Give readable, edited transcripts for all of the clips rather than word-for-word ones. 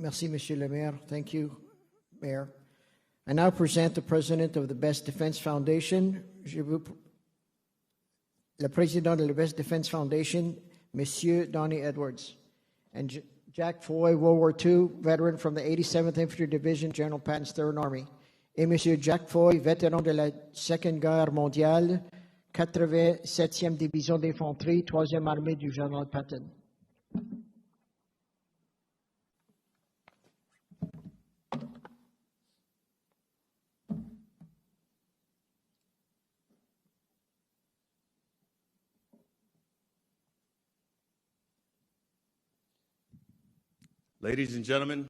Merci, Monsieur le Maire. Thank you, Mayor. I now present the President of the Best Defense Foundation. Le Président de la Best Defense Foundation, Monsieur Donnie Edwards. And Jack Foy, World War II veteran from the 87th Infantry Division, General Patton's 3rd Army. Et Monsieur Jack Foy, vétéran de la Seconde Guerre mondiale, 87e Division d'Infanterie, 3e Armée du Général Patton. Ladies and gentlemen,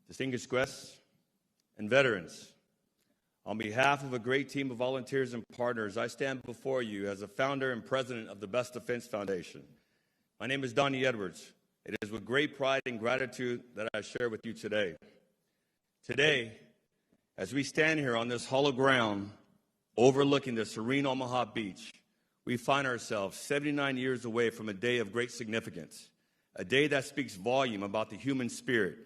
distinguished guests, and veterans, on behalf of a great team of volunteers and partners, I stand before you as a founder and president of the Best Defense Foundation. My name is Donnie Edwards. It is with great pride and gratitude that I share with you today. Today, as we stand here on this hollow ground overlooking the serene Omaha beach, we find ourselves 79 years away from a day of great significance. A day that speaks volume about the human spirit,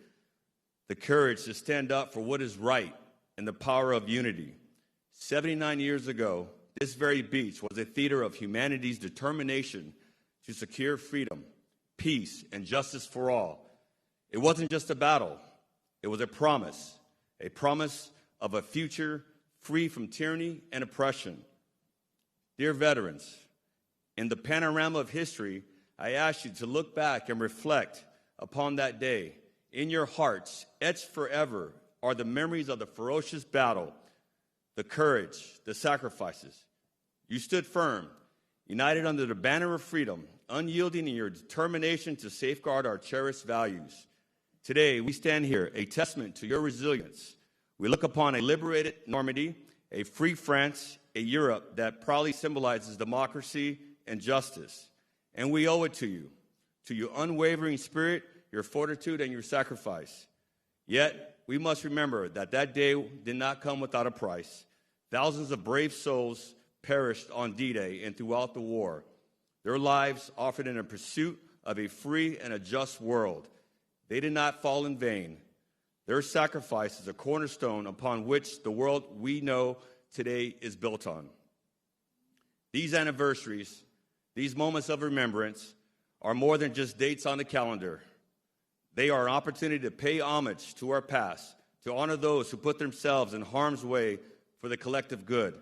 the courage to stand up for what is right, and the power of unity. 79 years ago, this very beach was a theater of humanity's determination to secure freedom, peace, and justice for all. It wasn't just a battle. It was a promise of a future free from tyranny and oppression. Dear veterans, in the panorama of history, I ask you to look back and reflect upon that day. In your hearts, etched forever, are the memories of the ferocious battle, the courage, the sacrifices. You stood firm, united under the banner of freedom, unyielding in your determination to safeguard our cherished values. Today, we stand here, a testament to your resilience. We look upon a liberated Normandy, a free France, a Europe that proudly symbolizes democracy and justice. And we owe it to your unwavering spirit, your fortitude, and your sacrifice. Yet, we must remember that that day did not come without a price. Thousands of brave souls perished on D-Day and throughout the war. Their lives offered in a pursuit of a free and a just world. They did not fall in vain. Their sacrifice is a cornerstone upon which the world we know today is built on. These anniversaries, these moments of remembrance, are more than just dates on the calendar. They are an opportunity to pay homage to our past, to honor those who put themselves in harm's way for the collective good.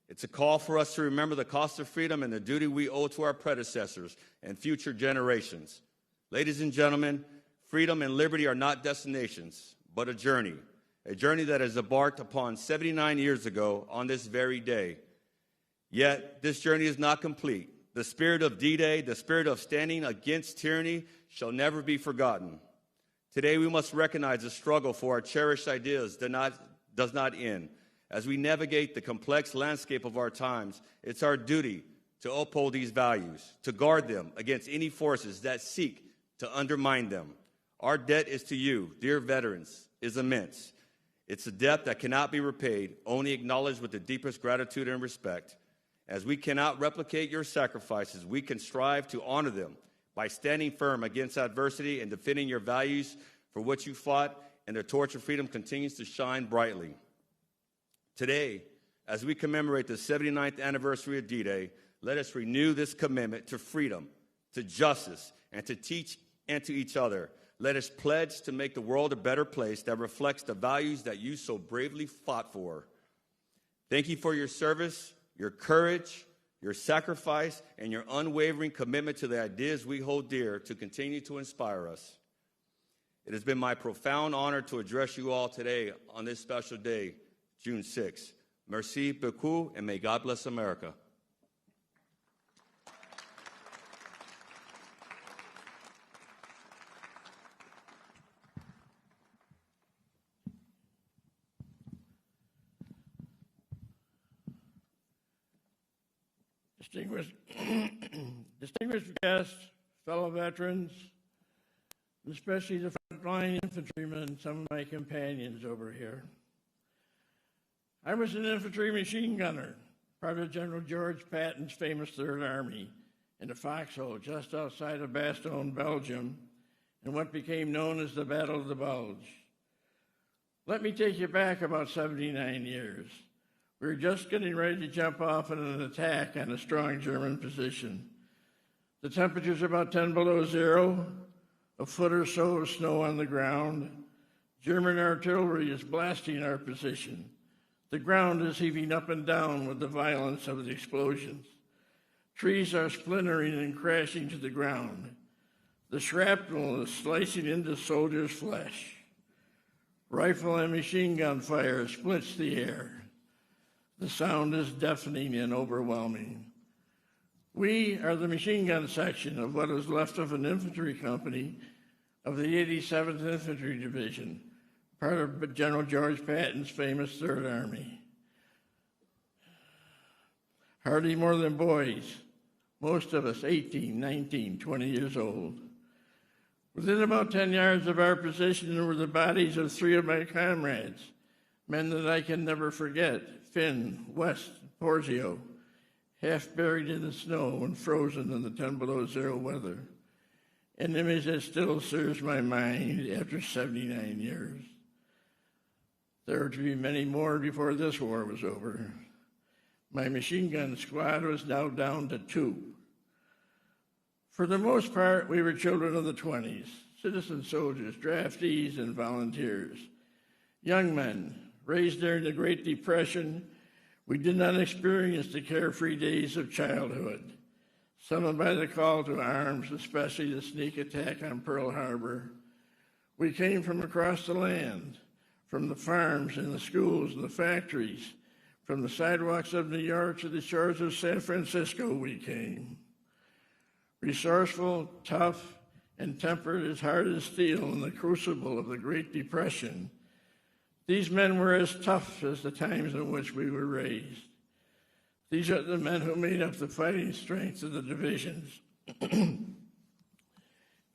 It's a call for us to remember the cost of freedom and the duty we owe to our predecessors and future generations. Ladies and gentlemen, freedom and liberty are not destinations, but a journey that is embarked upon 79 years ago on this very day. Yet, this journey is not complete. The spirit of D-Day, the spirit of standing against tyranny, shall never be forgotten. Today, we must recognize the struggle for our cherished ideas does not end. As we navigate the complex landscape of our times, it's our duty to uphold these values, to guard them against any forces that seek to undermine them. Our debt is to you, dear veterans, is immense. It's a debt that cannot be repaid, only acknowledged with the deepest gratitude and respect. As we cannot replicate your sacrifices, we can strive to honor them by standing firm against adversity and defending your values for which you fought, and the torch of freedom continues to shine brightly. Today, as we commemorate the 79th anniversary of D-Day, let us renew this commitment to freedom, to justice, and to teach and to each other. Let us pledge to make the world a better place that reflects the values that you so bravely fought for. Thank you for your service, your courage, your sacrifice, and your unwavering commitment to the ideas we hold dear to continue to inspire us. It has been my profound honor to address you all today on this special day, June 6th. Merci beaucoup, and may God bless America. Distinguished guests, fellow veterans, and especially the frontline infantrymen, some of my companions over here. I was an infantry machine gunner, Private General George Patton's famous Third Army, in the foxhole just outside of Bastogne, Belgium, in what became known as the Battle of the Bulge. Let me take you back about 79 years. We were just getting ready to jump off in an attack on a strong German position. The temperature's about 10 below zero, a foot or so of snow on the ground. German artillery is blasting our position. The ground is heaving up and down with the violence of the explosions. Trees are splintering and crashing to the ground. The shrapnel is slicing into soldiers' flesh. Rifle and machine gun fire splits the air. The sound is deafening and overwhelming. We are the machine gun section of what is left of an infantry company of the 87th Infantry Division, part of General George Patton's famous Third Army. Hardly more than boys, most of us 18, 19, 20 years old. Within about 10 yards of our position were the bodies of 3 of my comrades, men that I can never forget, Finn, West, Porzio, half buried in the snow and frozen in the 10 below zero weather, an image that still serves my mind after 79 years. There were to be many more before this war was over. My machine gun squad was now down to 2. For the most part, we were children of the 20s, citizen soldiers, draftees, and volunteers. Young men, raised during the Great Depression, we did not experience the carefree days of childhood. Summoned by the call to arms, especially the sneak attack on Pearl Harbor, we came from across the land, from the farms and the schools and the factories, from the sidewalks of New York to the shores of San Francisco we came. Resourceful, tough, and tempered as hard as steel in the crucible of the Great Depression, these men were as tough as the times in which we were raised. These are the men who made up the fighting strength of the divisions,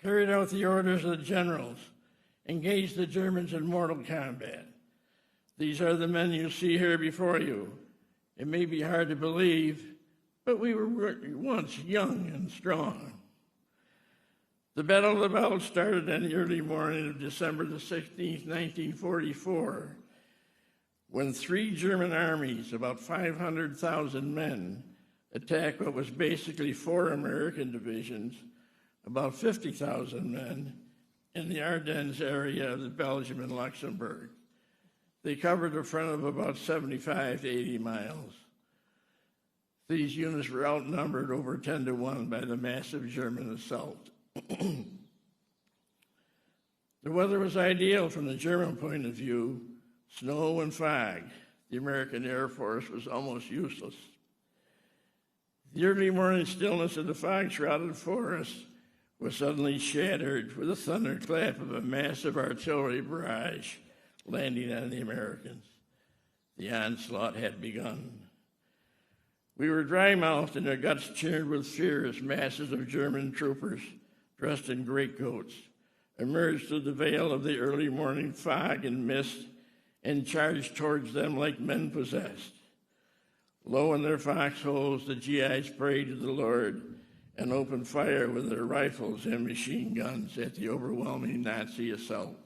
carried out the orders of the generals, engaged the Germans in mortal combat. These are the men you see here before you. It may be hard to believe, but we were once young and strong. The Battle of the Bulge started on the early morning of December the 16th, 1944, when 3 German armies, about 500,000 men, attacked what was basically 4 American divisions, about 50,000 men, in the Ardennes area of Belgium and Luxembourg. They covered a front of about 75 to 80 miles. These units were outnumbered over 10 to 1 by the massive German assault. The weather was ideal from the German point of view, snow and fog. The American Air Force was almost useless. The early morning stillness of the fog-shrouded forest was suddenly shattered with a thunderclap of a massive artillery barrage landing on the Americans. The onslaught had begun. We were dry-mouthed and our guts churned with fear as masses of German troopers, dressed in greatcoats, emerged through the veil of the early morning fog and mist and charged towards them like men possessed. Low in their foxholes, the GIs prayed to the Lord and opened fire with their rifles and machine guns at the overwhelming Nazi assault.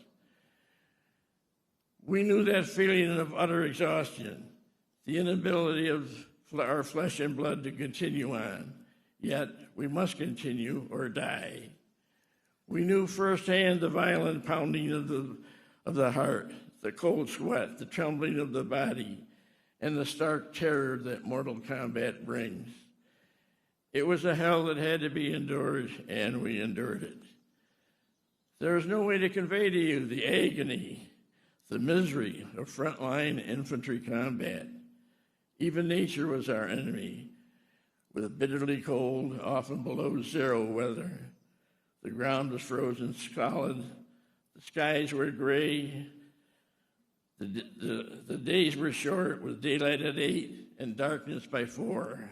We knew that feeling of utter exhaustion, the inability of our flesh and blood to continue on, yet we must continue or die. We knew firsthand the violent pounding of the heart, the cold sweat, the trembling of the body, and the stark terror that mortal combat brings. It was a hell that had to be endured, and we endured it. There is no way to convey to you the agony, the misery of frontline infantry combat. Even nature was our enemy, with bitterly cold, often below zero weather. The ground was frozen solid, the skies were gray, the days were short with daylight at 8 and darkness by 4.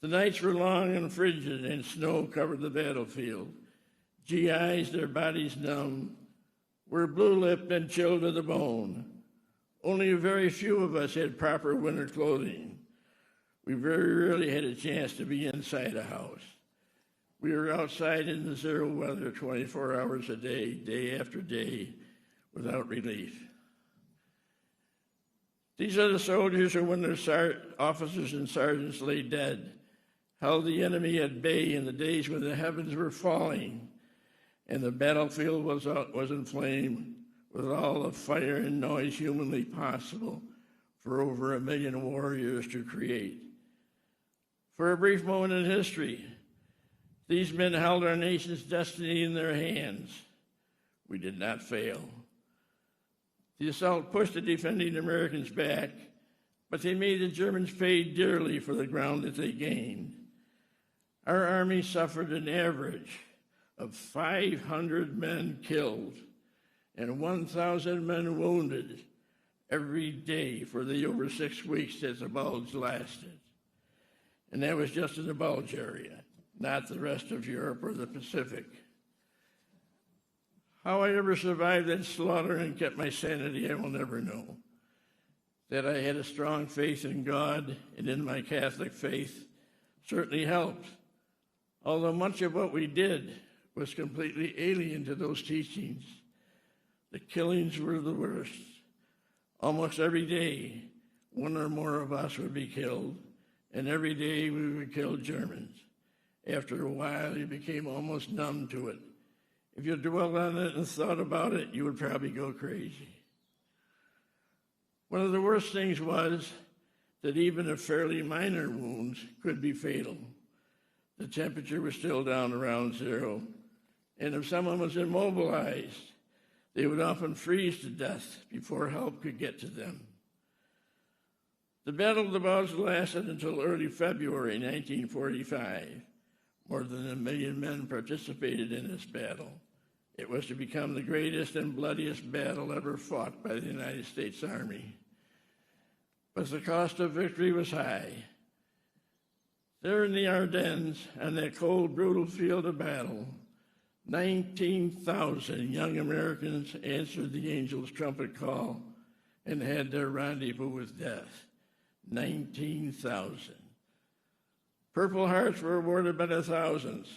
The nights were long and frigid and snow covered the battlefield. GIs, their bodies numb, were blue-lipped and chilled to the bone. Only a very few of us had proper winter clothing. We very rarely had a chance to be inside a house. We were outside in the zero weather 24 hours a day, day after day, without relief. These are the soldiers who, when their officers and sergeants lay dead, held the enemy at bay in the days when the heavens were falling and the battlefield was in flame with all the fire and noise humanly possible for over 1 million warriors to create. For a brief moment in history, these men held our nation's destiny in their hands. We did not fail. The assault pushed the defending Americans back, but they made the Germans pay dearly for the ground that they gained. Our army suffered an average of 500 men killed and 1,000 men wounded every day for the over 6 weeks that the Bulge lasted. And that was just in the Bulge area, not the rest of Europe or the Pacific. How I ever survived that slaughter and kept my sanity, I will never know. That I had a strong faith in God and in my Catholic faith certainly helped, although much of what we did was completely alien to those teachings. The killings were the worst. Almost every day, one or more of us would be killed, and every day we would kill Germans. After a while, you became almost numb to it. If you dwelled on it and thought about it, you would probably go crazy. One of the worst things was that even a fairly minor wound could be fatal. The temperature was still down around zero, and if someone was immobilized, they would often freeze to death before help could get to them. The Battle of the Bulge lasted until early February 1945. More than 1 million men participated in this battle. It was to become the greatest and bloodiest battle ever fought by the United States Army. But the cost of victory was high. There in the Ardennes, on that cold, brutal field of battle, 19,000 young Americans answered the angel's trumpet call and had their rendezvous with death. 19,000. Purple Hearts were awarded by the thousands.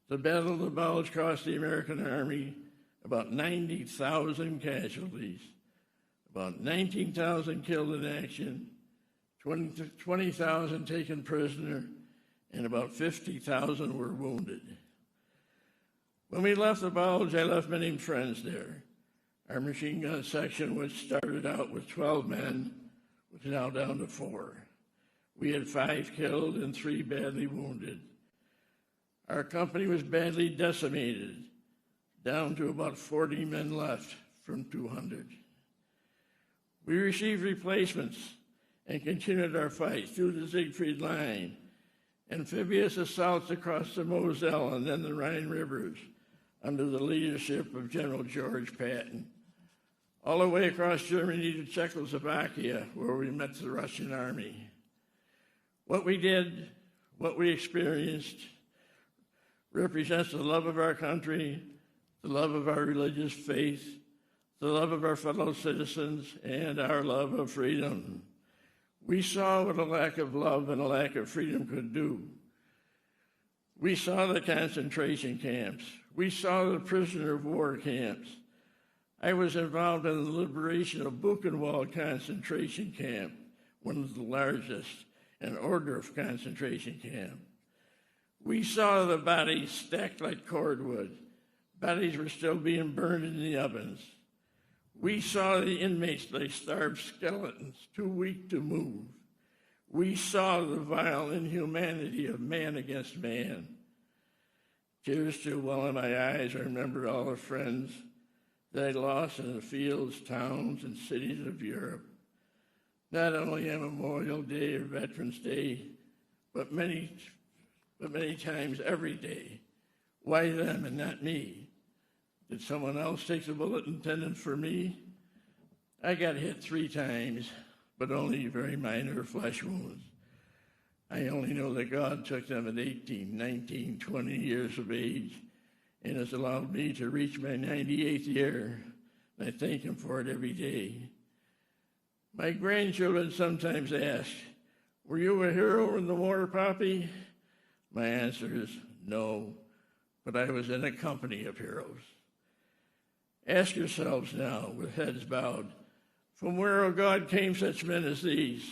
The Battle of the Bulge cost the American Army about 90,000 casualties, about 19,000 killed in action, 20,000 taken prisoner, and about 50,000 were wounded. When we left the Bulge, I left many friends there. Our machine gun section, which started out with 12 men, was now down to 4. We had 5 killed and 3 badly wounded. Our company was badly decimated, down to about 40 men left from 200. We received replacements and continued our fight through the Siegfried Line, amphibious assaults across the Moselle and then the Rhine rivers under the leadership of General George Patton, all the way across Germany to Czechoslovakia, where we met the Russian army. What we did, what we experienced, represents the love of our country, the love of our religious faith, the love of our fellow citizens, and our love of freedom. We saw what a lack of love and a lack of freedom could do. We saw the concentration camps. We saw the prisoner of war camps. I was involved in the liberation of Buchenwald concentration camp, one of the largest, and Ohrdruf concentration camp. We saw the bodies stacked like cordwood. Bodies were still being burned in the ovens. We saw the inmates like starved skeletons, too weak to move. We saw the vile inhumanity of man against man. Tears still well in my eyes. I remember all the friends that I lost in the fields, towns, and cities of Europe. Not only on Memorial Day or Veterans Day, but many times every day. Why them and not me? Did someone else take the bullet intended for me? I got hit 3 times, but only very minor flesh wounds. I only know that God took them at 18, 19, 20 years of age and has allowed me to reach my 98th year, and I thank him for it every day. My grandchildren sometimes ask, "Were you a hero in the war, Poppy?" My answer is, No, but I was in a company of heroes. Ask yourselves now, with heads bowed, from where, O God, came such men as these,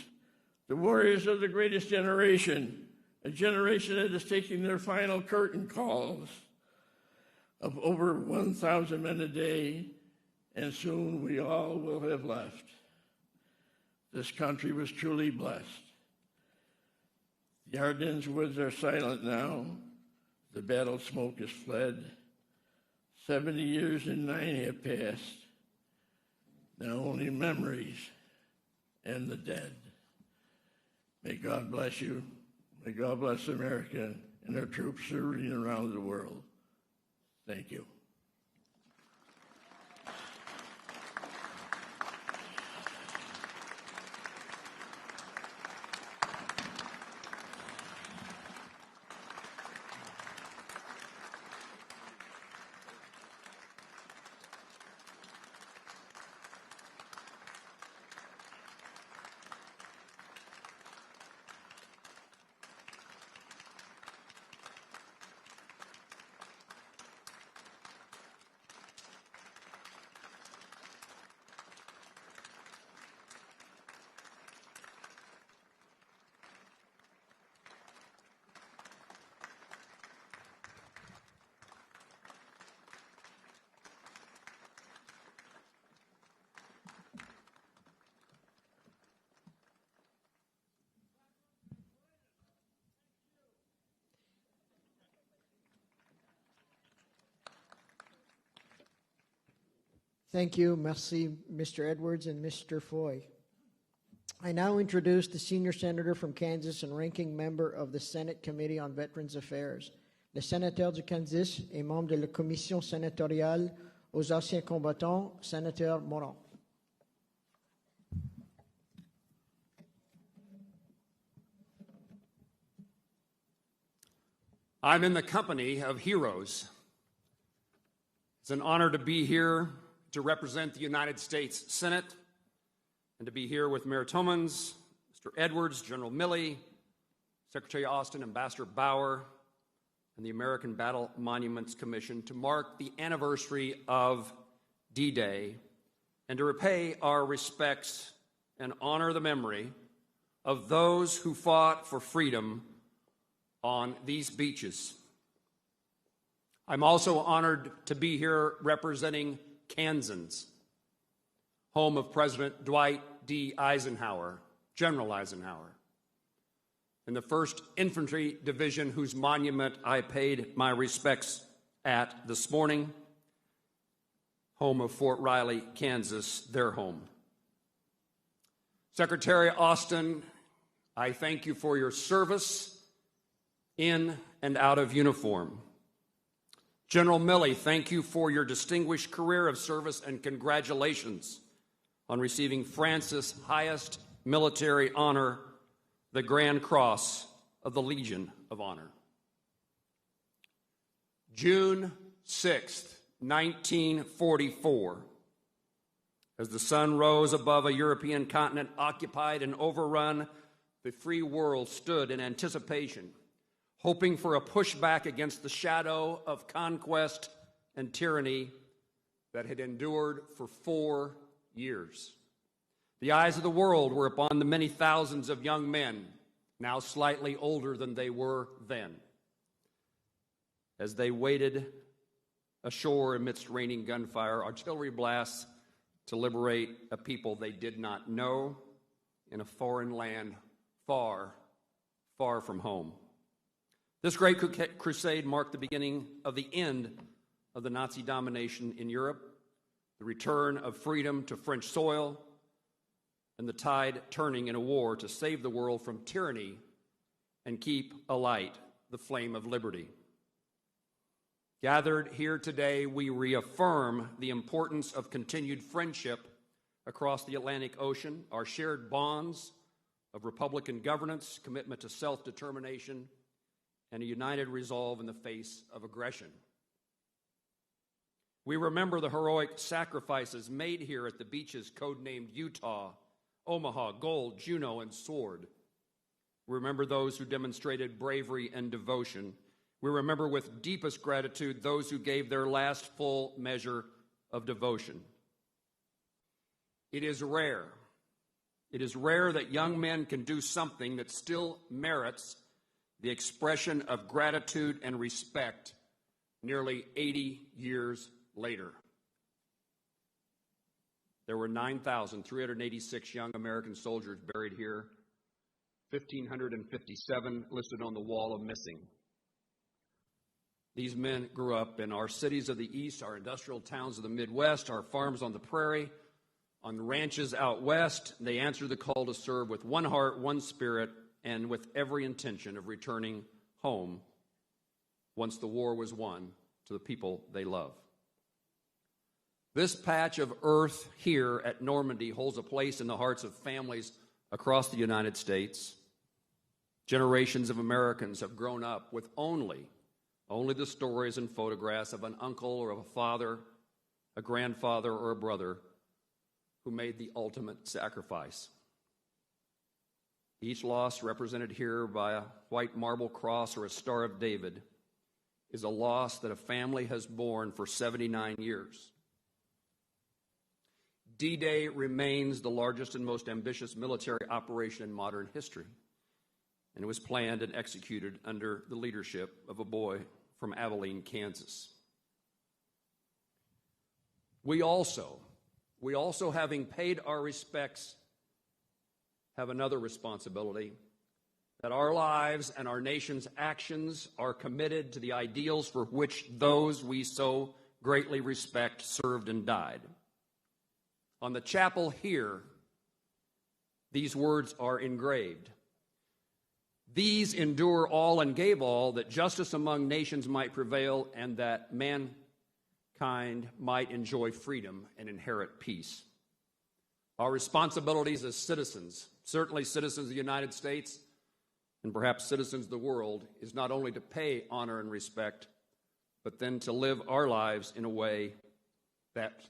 the warriors of the greatest generation, a generation that is taking their final curtain calls of over 1,000 men a day, and soon we all will have left. This country was truly blessed. The Ardennes woods are silent now. The battle smoke has fled. 70 years and 9 have passed. Now only memories and the dead. May God bless you. May God bless America and our troops serving around the world. Thank you. Thank you. Merci, Mr. Edwards and Mr. Foy. I now introduce the senior senator from Kansas and ranking member of the Senate Committee on Veterans Affairs, le sénateur du Kansas et membre de la commission sénatoriale aux anciens combattants, sénateur Morin. I'm in the company of heroes. It's an honor to be here to represent the United States Senate and to be here with Mayor Tomans, Mr. Edwards, General Milley, Secretary Austin, Ambassador Bauer, and the American Battle Monuments Commission to mark the anniversary of D-Day and to repay our respects and honor the memory of those who fought for freedom on these beaches. I'm also honored to be here representing Kansans, home of President Dwight D. Eisenhower, General Eisenhower, and the 1st Infantry Division, whose monument I paid my respects at this morning, home of Fort Riley, Kansas, their home. Secretary Austin, I thank you for your service in and out of uniform. General Milley, thank you for your distinguished career of service and congratulations on receiving France's highest military honor, the Grand Cross of the Legion of Honor. June 6th, 1944, as the sun rose above a European continent occupied and overrun, the free world stood in anticipation, hoping for a pushback against the shadow of conquest and tyranny that had endured for 4 years. The eyes of the world were upon the many thousands of young men, now slightly older than they were then, as they waded ashore amidst raining gunfire, artillery blasts to liberate a people they did not know in a foreign land far, far from home. This great crusade marked the beginning of the end of the Nazi domination in Europe, the return of freedom to French soil, and the tide turning in a war to save the world from tyranny and keep alight the flame of liberty. Gathered here today, we reaffirm the importance of continued friendship across the Atlantic Ocean, our shared bonds of Republican governance, commitment to self-determination, and a united resolve in the face of aggression. We remember the heroic sacrifices made here at the beaches codenamed Utah, Omaha, Gold, Juno, and Sword. We remember those who demonstrated bravery and devotion. We remember with deepest gratitude those who gave their last full measure of devotion. It is rare that young men can do something that still merits the expression of gratitude and respect nearly 80 years later. There were 9,386 young American soldiers buried here, 1,557 listed on the wall of missing. These men grew up in our cities of the East, our industrial towns of the Midwest, our farms on the prairie, on the ranches out west. They answered the call to serve with one heart, one spirit, and with every intention of returning home once the war was won to the people they love. This patch of earth here at Normandy holds a place in the hearts of families across the United States. Generations of Americans have grown up with only the stories and photographs of an uncle or of a father, a grandfather, or a brother who made the ultimate sacrifice. Each loss, represented here by a white marble cross or a Star of David, is a loss that a family has borne for 79 years. D-Day remains the largest and most ambitious military operation in modern history, and it was planned and executed under the leadership of a boy from Abilene, Kansas. We also, having paid our respects, have another responsibility, that our lives and our nation's actions are committed to the ideals for which those we so greatly respect served and died. On the chapel here, these words are engraved. These endure all and gave all, that justice among nations might prevail, and that mankind might enjoy freedom and inherit peace. Our responsibilities as citizens, certainly citizens of the United States, and perhaps citizens of the world, is not only to pay honor and respect, but then to live our lives in a way that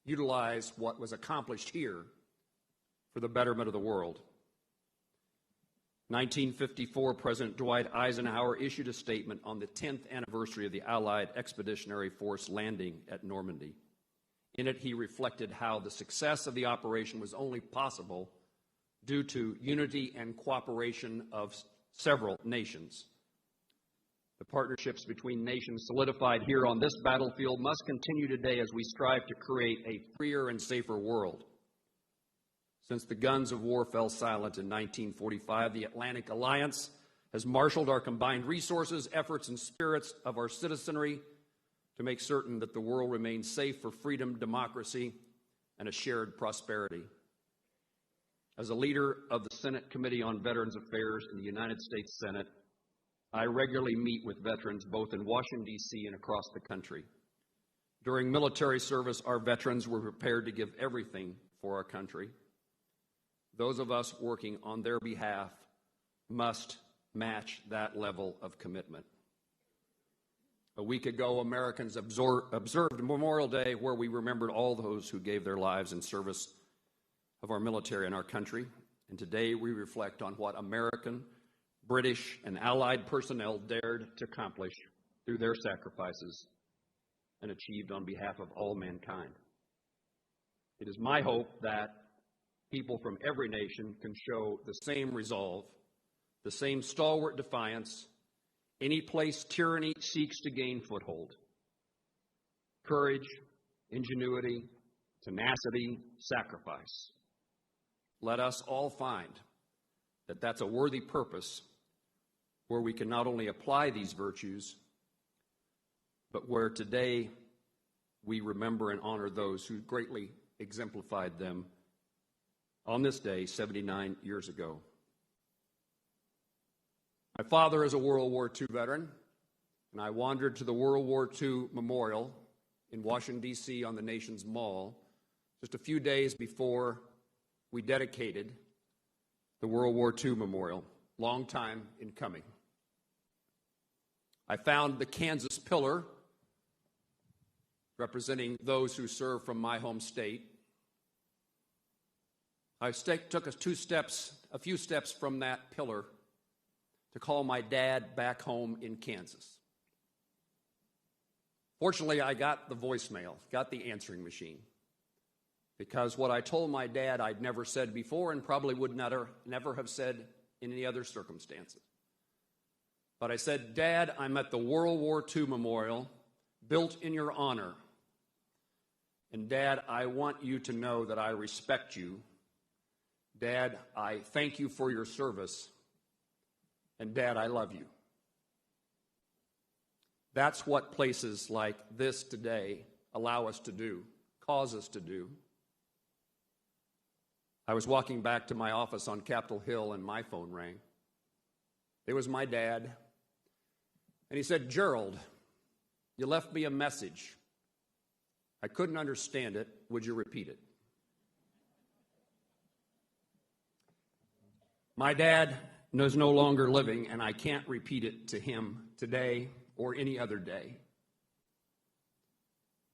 utilize what was accomplished here for the betterment of the world. 1954, President Dwight Eisenhower issued a statement on the 10th anniversary of the Allied Expeditionary Force landing at Normandy. In it, he reflected how the success of the operation was only possible due to unity and cooperation of several nations. The partnerships between nations solidified here on this battlefield must continue today as we strive to create a freer and safer world. Since the guns of war fell silent in 1945, the Atlantic Alliance has marshaled our combined resources, efforts, and spirits of our citizenry to make certain that the world remains safe for freedom, democracy, and a shared prosperity. As a leader of the Senate Committee on Veterans Affairs in the United States Senate, I regularly meet with veterans both in Washington, D.C. and across the country. During military service, our veterans were prepared to give everything for our country. Those of us working on their behalf must match that level of commitment. A week ago, Americans observed Memorial Day, where we remembered all those who gave their lives in service of our military and our country. And today we reflect on what American, British, and Allied personnel dared to accomplish through their sacrifices and achieved on behalf of all mankind. It is my hope that people from every nation can show the same resolve, the same stalwart defiance, any place tyranny seeks to gain foothold. Courage, ingenuity, tenacity, sacrifice. Let us all find that that's a worthy purpose where we can not only apply these virtues, but where today we remember and honor those who greatly exemplified them on this day 79 years ago. My father is a World War II veteran, and I wandered to the World War II Memorial in Washington, D.C. on the nation's Mall just a few days before we dedicated the World War II Memorial. Long time in coming. I found the Kansas pillar representing those who served from my home state. I took a few steps from that pillar to call my dad back home in Kansas. Fortunately, I got the voicemail, got the answering machine, because what I told my dad I'd never said before and probably would never have said in any other circumstances. But I said, Dad, I'm at the World War II Memorial, built in your honor. And Dad, I want you to know that I respect you. Dad, I thank you for your service. And Dad, I love you. That's what places like this today allow us to do, cause us to do. I was walking back to my office on Capitol Hill and my phone rang. It was my dad. And he said, Gerald, you left me a message. I couldn't understand it. Would you repeat it? My dad is no longer living, and I can't repeat it to him today or any other day.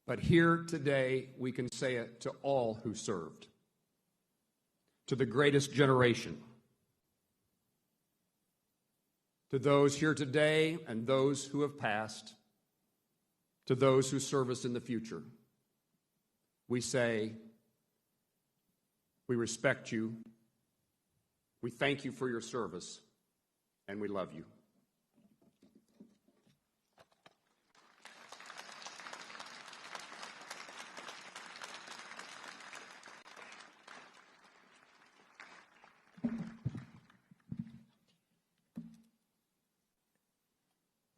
But here today, we can say it to all who served, to the greatest generation, to those here today and those who have passed, to those who serve us in the future. We say, we respect you, we thank you for your service, and we love you.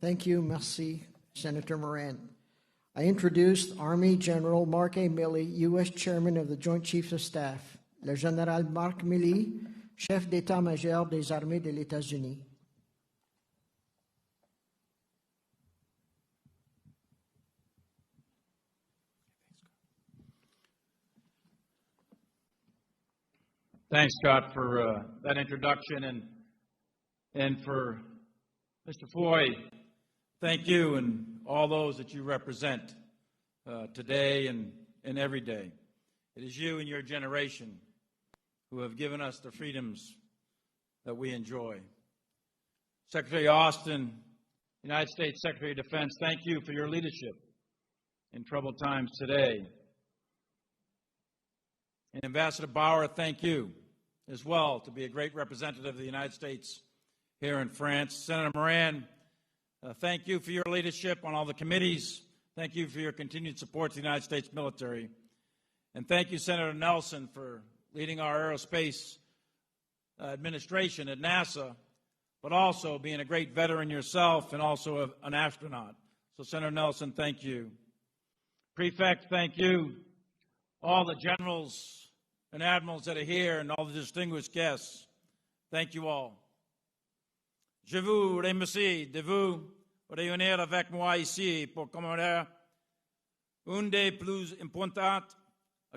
Thank you, merci, Senator Moran. I introduced Army General Mark A. Milley, U.S. Chairman of the Joint Chiefs of Staff, le Général Mark Milley, Chef d'État-Major des Armées de l'États-Unis. Thanks, Scott, for that introduction, and for Mr. Floyd. Thank you and all those that you represent today and every day. It is you and your generation who have given us the freedoms that we enjoy. Secretary Austin, United States Secretary of Defense, thank you for your leadership in troubled times today. And Ambassador Bauer, thank you as well to be a great representative of the United States here in France. Senator Moran, thank you for your leadership on all the committees. Thank you for your continued support to the United States military. And thank you, Senator Nelson, for leading our aerospace administration at NASA, but also being a great veteran yourself and also an astronaut. So, Senator Nelson, thank you. Prefect, thank you. All the generals and admirals that are here and all the distinguished guests, thank you all. Je vous remercie de vous réunir avec moi ici pour commémorer une des plus importantes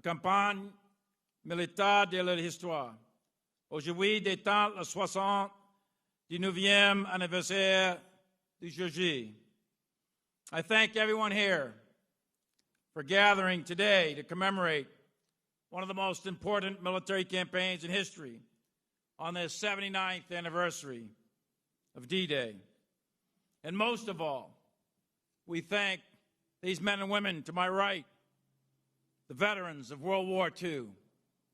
campagnes militaires de l'histoire. Aujourd'hui, détend le 79e anniversaire du jour J. I thank everyone here for gathering today to commemorate one of the most important military campaigns in history on this 79th anniversary of D-Day. And most of all, we thank these men and women to my right, the veterans of World War II.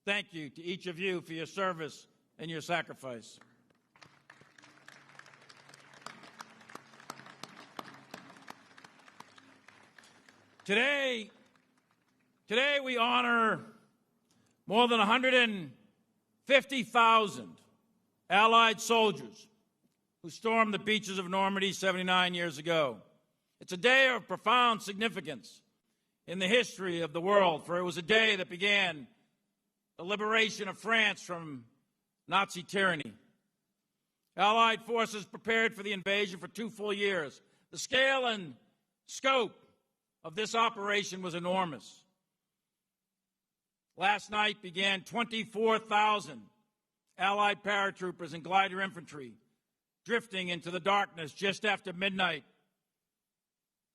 Thank you to each of you for your service and your sacrifice. Today we honor more than 150,000 Allied soldiers who stormed the beaches of Normandy 79 years ago. It's a day of profound significance in the history of the world, for it was a day that began the liberation of France from Nazi tyranny. Allied forces prepared for the invasion for 2 full years. The scale and scope of this operation was enormous. Last night began 24,000 Allied paratroopers and glider infantry drifting into the darkness just after midnight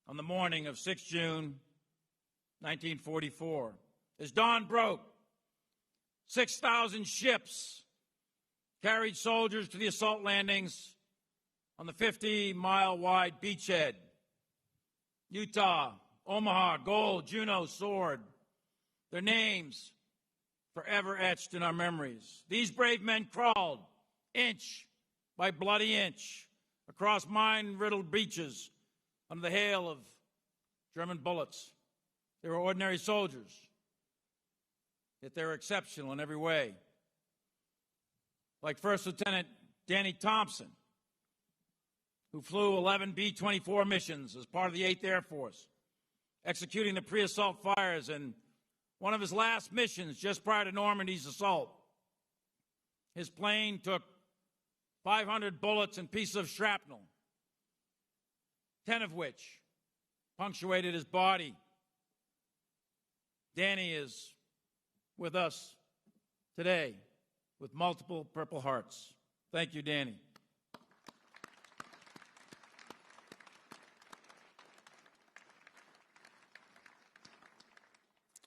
on the morning of 6 June 1944. As dawn broke, 6,000 ships carried soldiers to the assault landings on the 50-mile-wide beachhead, Utah, Omaha, Gold, Juno, Sword. Their names forever etched in our memories. These brave men crawled inch by bloody inch across mine-riddled beaches under the hail of German bullets. They were ordinary soldiers, yet they were exceptional in every way. Like First Lieutenant Danny Thompson, who flew 11 B-24 missions as part of the 8th Air Force, executing the pre-assault fires in one of his last missions just prior to Normandy's assault. His plane took 500 bullets and pieces of shrapnel, 10 of which punctuated his body. Danny is with us today with multiple Purple Hearts. Thank you, Danny.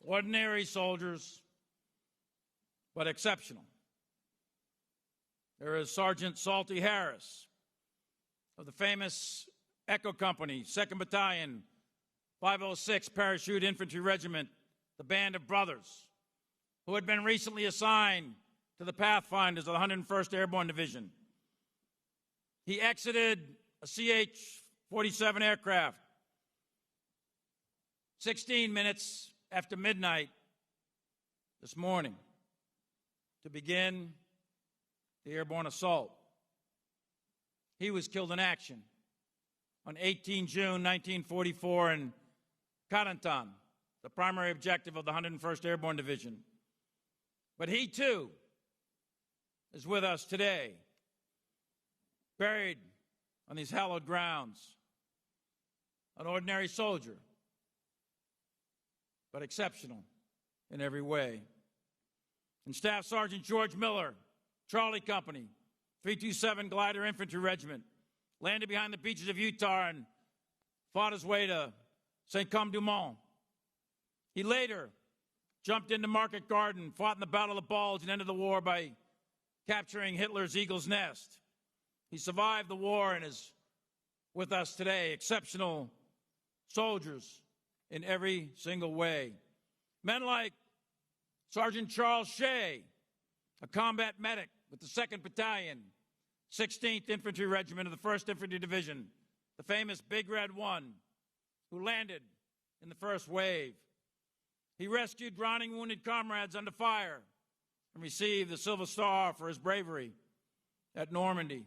Ordinary soldiers, but exceptional. There is Sergeant Salty Harris of the famous Echo Company, 2nd Battalion, 506 Parachute Infantry Regiment, the Band of Brothers, who had been recently assigned to the Pathfinders of the 101st Airborne Division. He exited a CH-47 aircraft 16 minutes after midnight this morning to begin the airborne assault. He was killed in action on 18 June 1944 in Carentan, the primary objective of the 101st Airborne Division. But he, too, is with us today, buried on these hallowed grounds, an ordinary soldier, but exceptional in every way. And Staff Sergeant George Miller, Charlie Company, 327 Glider Infantry Regiment, landed behind the beaches of Utah and fought his way to Saint-Côme-du-Mont. He later jumped into Market Garden, fought in the Battle of the Bulge, and ended the war by capturing Hitler's Eagle's Nest. He survived the war and is with us today. Exceptional soldiers in every single way. Men like Sergeant Charles Shea, a combat medic with the 2nd Battalion, 16th Infantry Regiment of the 1st Infantry Division, the famous Big Red One, who landed in the first wave. He rescued drowning wounded comrades under fire and received the Silver Star for his bravery at Normandy.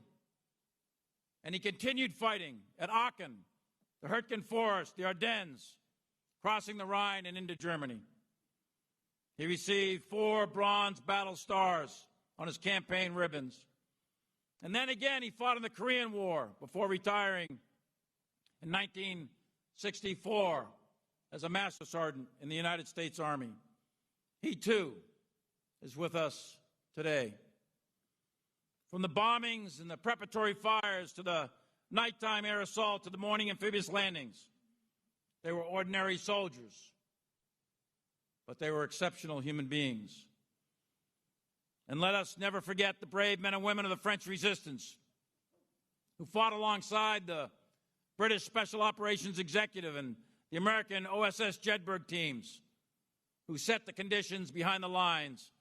And he continued fighting at Aachen, the Hurtgen Forest, the Ardennes, crossing the Rhine and into Germany. He received 4 Bronze Battle Stars on his campaign ribbons. And then again, he fought in the Korean War before retiring in 1964 as a Master Sergeant in the United States Army. He, too, is with us today. From the bombings and the preparatory fires to the nighttime air assault to the morning amphibious landings, they were ordinary soldiers, but they were exceptional human beings. And let us never forget the brave men and women of the French resistance who fought alongside the British Special Operations Executive and the American OSS Jedburgh teams who set the conditions behind the lines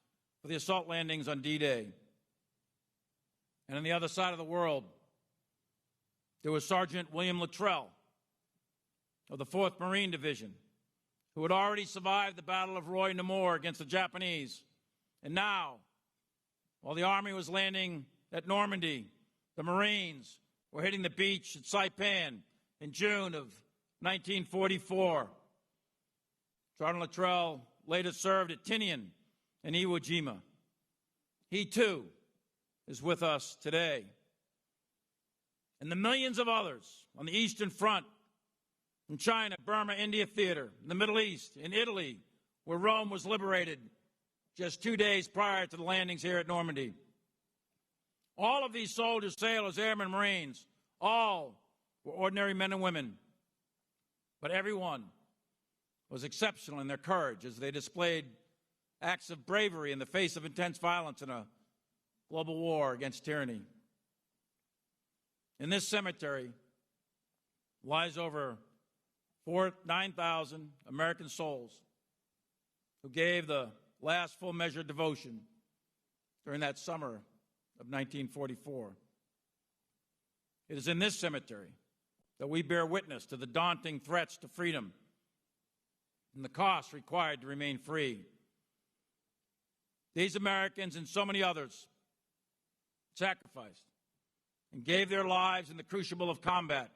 for the assault landings on D-Day. And on the other side of the world, there was Sergeant William Luttrell of the 4th Marine Division, who had already survived the Battle of Roy Namur against the Japanese. And now, while the Army was landing at Normandy, the Marines were hitting the beach at Saipan in June of 1944. Sergeant Luttrell later served at Tinian and Iwo Jima. He, too, is with us today. And the millions of others on the Eastern Front, in China, Burma, India theater, in the Middle East, in Italy, where Rome was liberated just 2 days prior to the landings here at Normandy. All of these soldiers, sailors, airmen, Marines, all were ordinary men and women. But everyone was exceptional in their courage as they displayed acts of bravery in the face of intense violence in a global war against tyranny. In this cemetery lies over 9,000 American souls who gave the last full measure of devotion during that summer of 1944. It is in this cemetery that we bear witness to the daunting threats to freedom and the costs required to remain free. These Americans and so many others sacrificed and gave their lives in the crucible of combat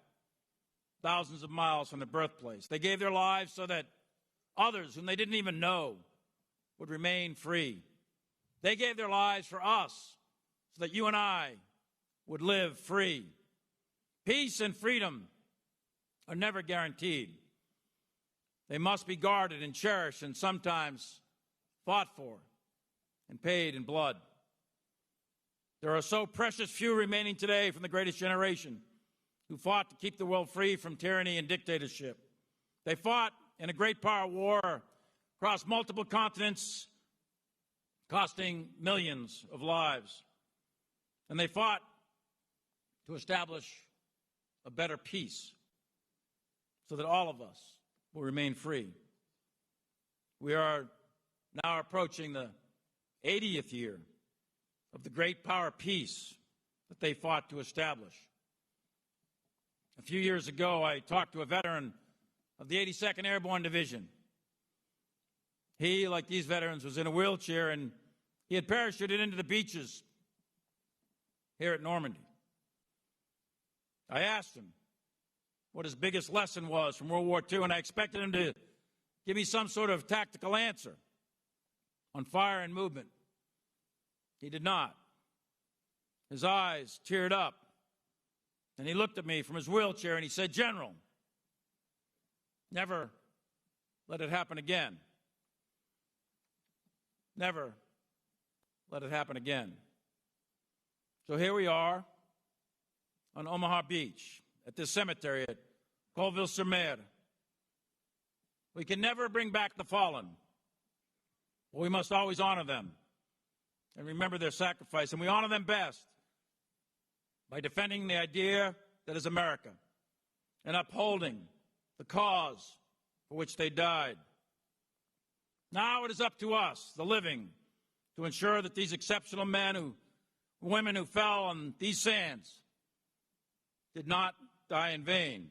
thousands of miles from their birthplace. They gave their lives so that others whom they didn't even know would remain free. They gave their lives for us so that you and I would live free. Peace and freedom are never guaranteed. They must be guarded and cherished and sometimes fought for and paid in blood. There are so precious few remaining today from the greatest generation who fought to keep the world free from tyranny and dictatorship. They fought in a great power war across multiple continents, costing millions of lives. And they fought to establish a better peace so that all of us will remain free. We are now approaching the 80th year of the great power peace that they fought to establish. A few years ago, I talked to a veteran of the 82nd Airborne Division. He, like these veterans, was in a wheelchair, and he had parachuted into the beaches here at Normandy. I asked him what his biggest lesson was from World War II, and I expected him to give me some sort of tactical answer on fire and movement. He did not. His eyes teared up, and he looked at me from his wheelchair and he said, "General, never let it happen again. Never let it happen again." So here we are on Omaha Beach at this cemetery at Colville-sur-Mer. We can never bring back the fallen, but we must always honor them and remember their sacrifice. And we honor them best by defending the idea that is America and upholding the cause for which they died. Now it is up to us, the living, to ensure that these exceptional women who fell on these sands did not die in vain.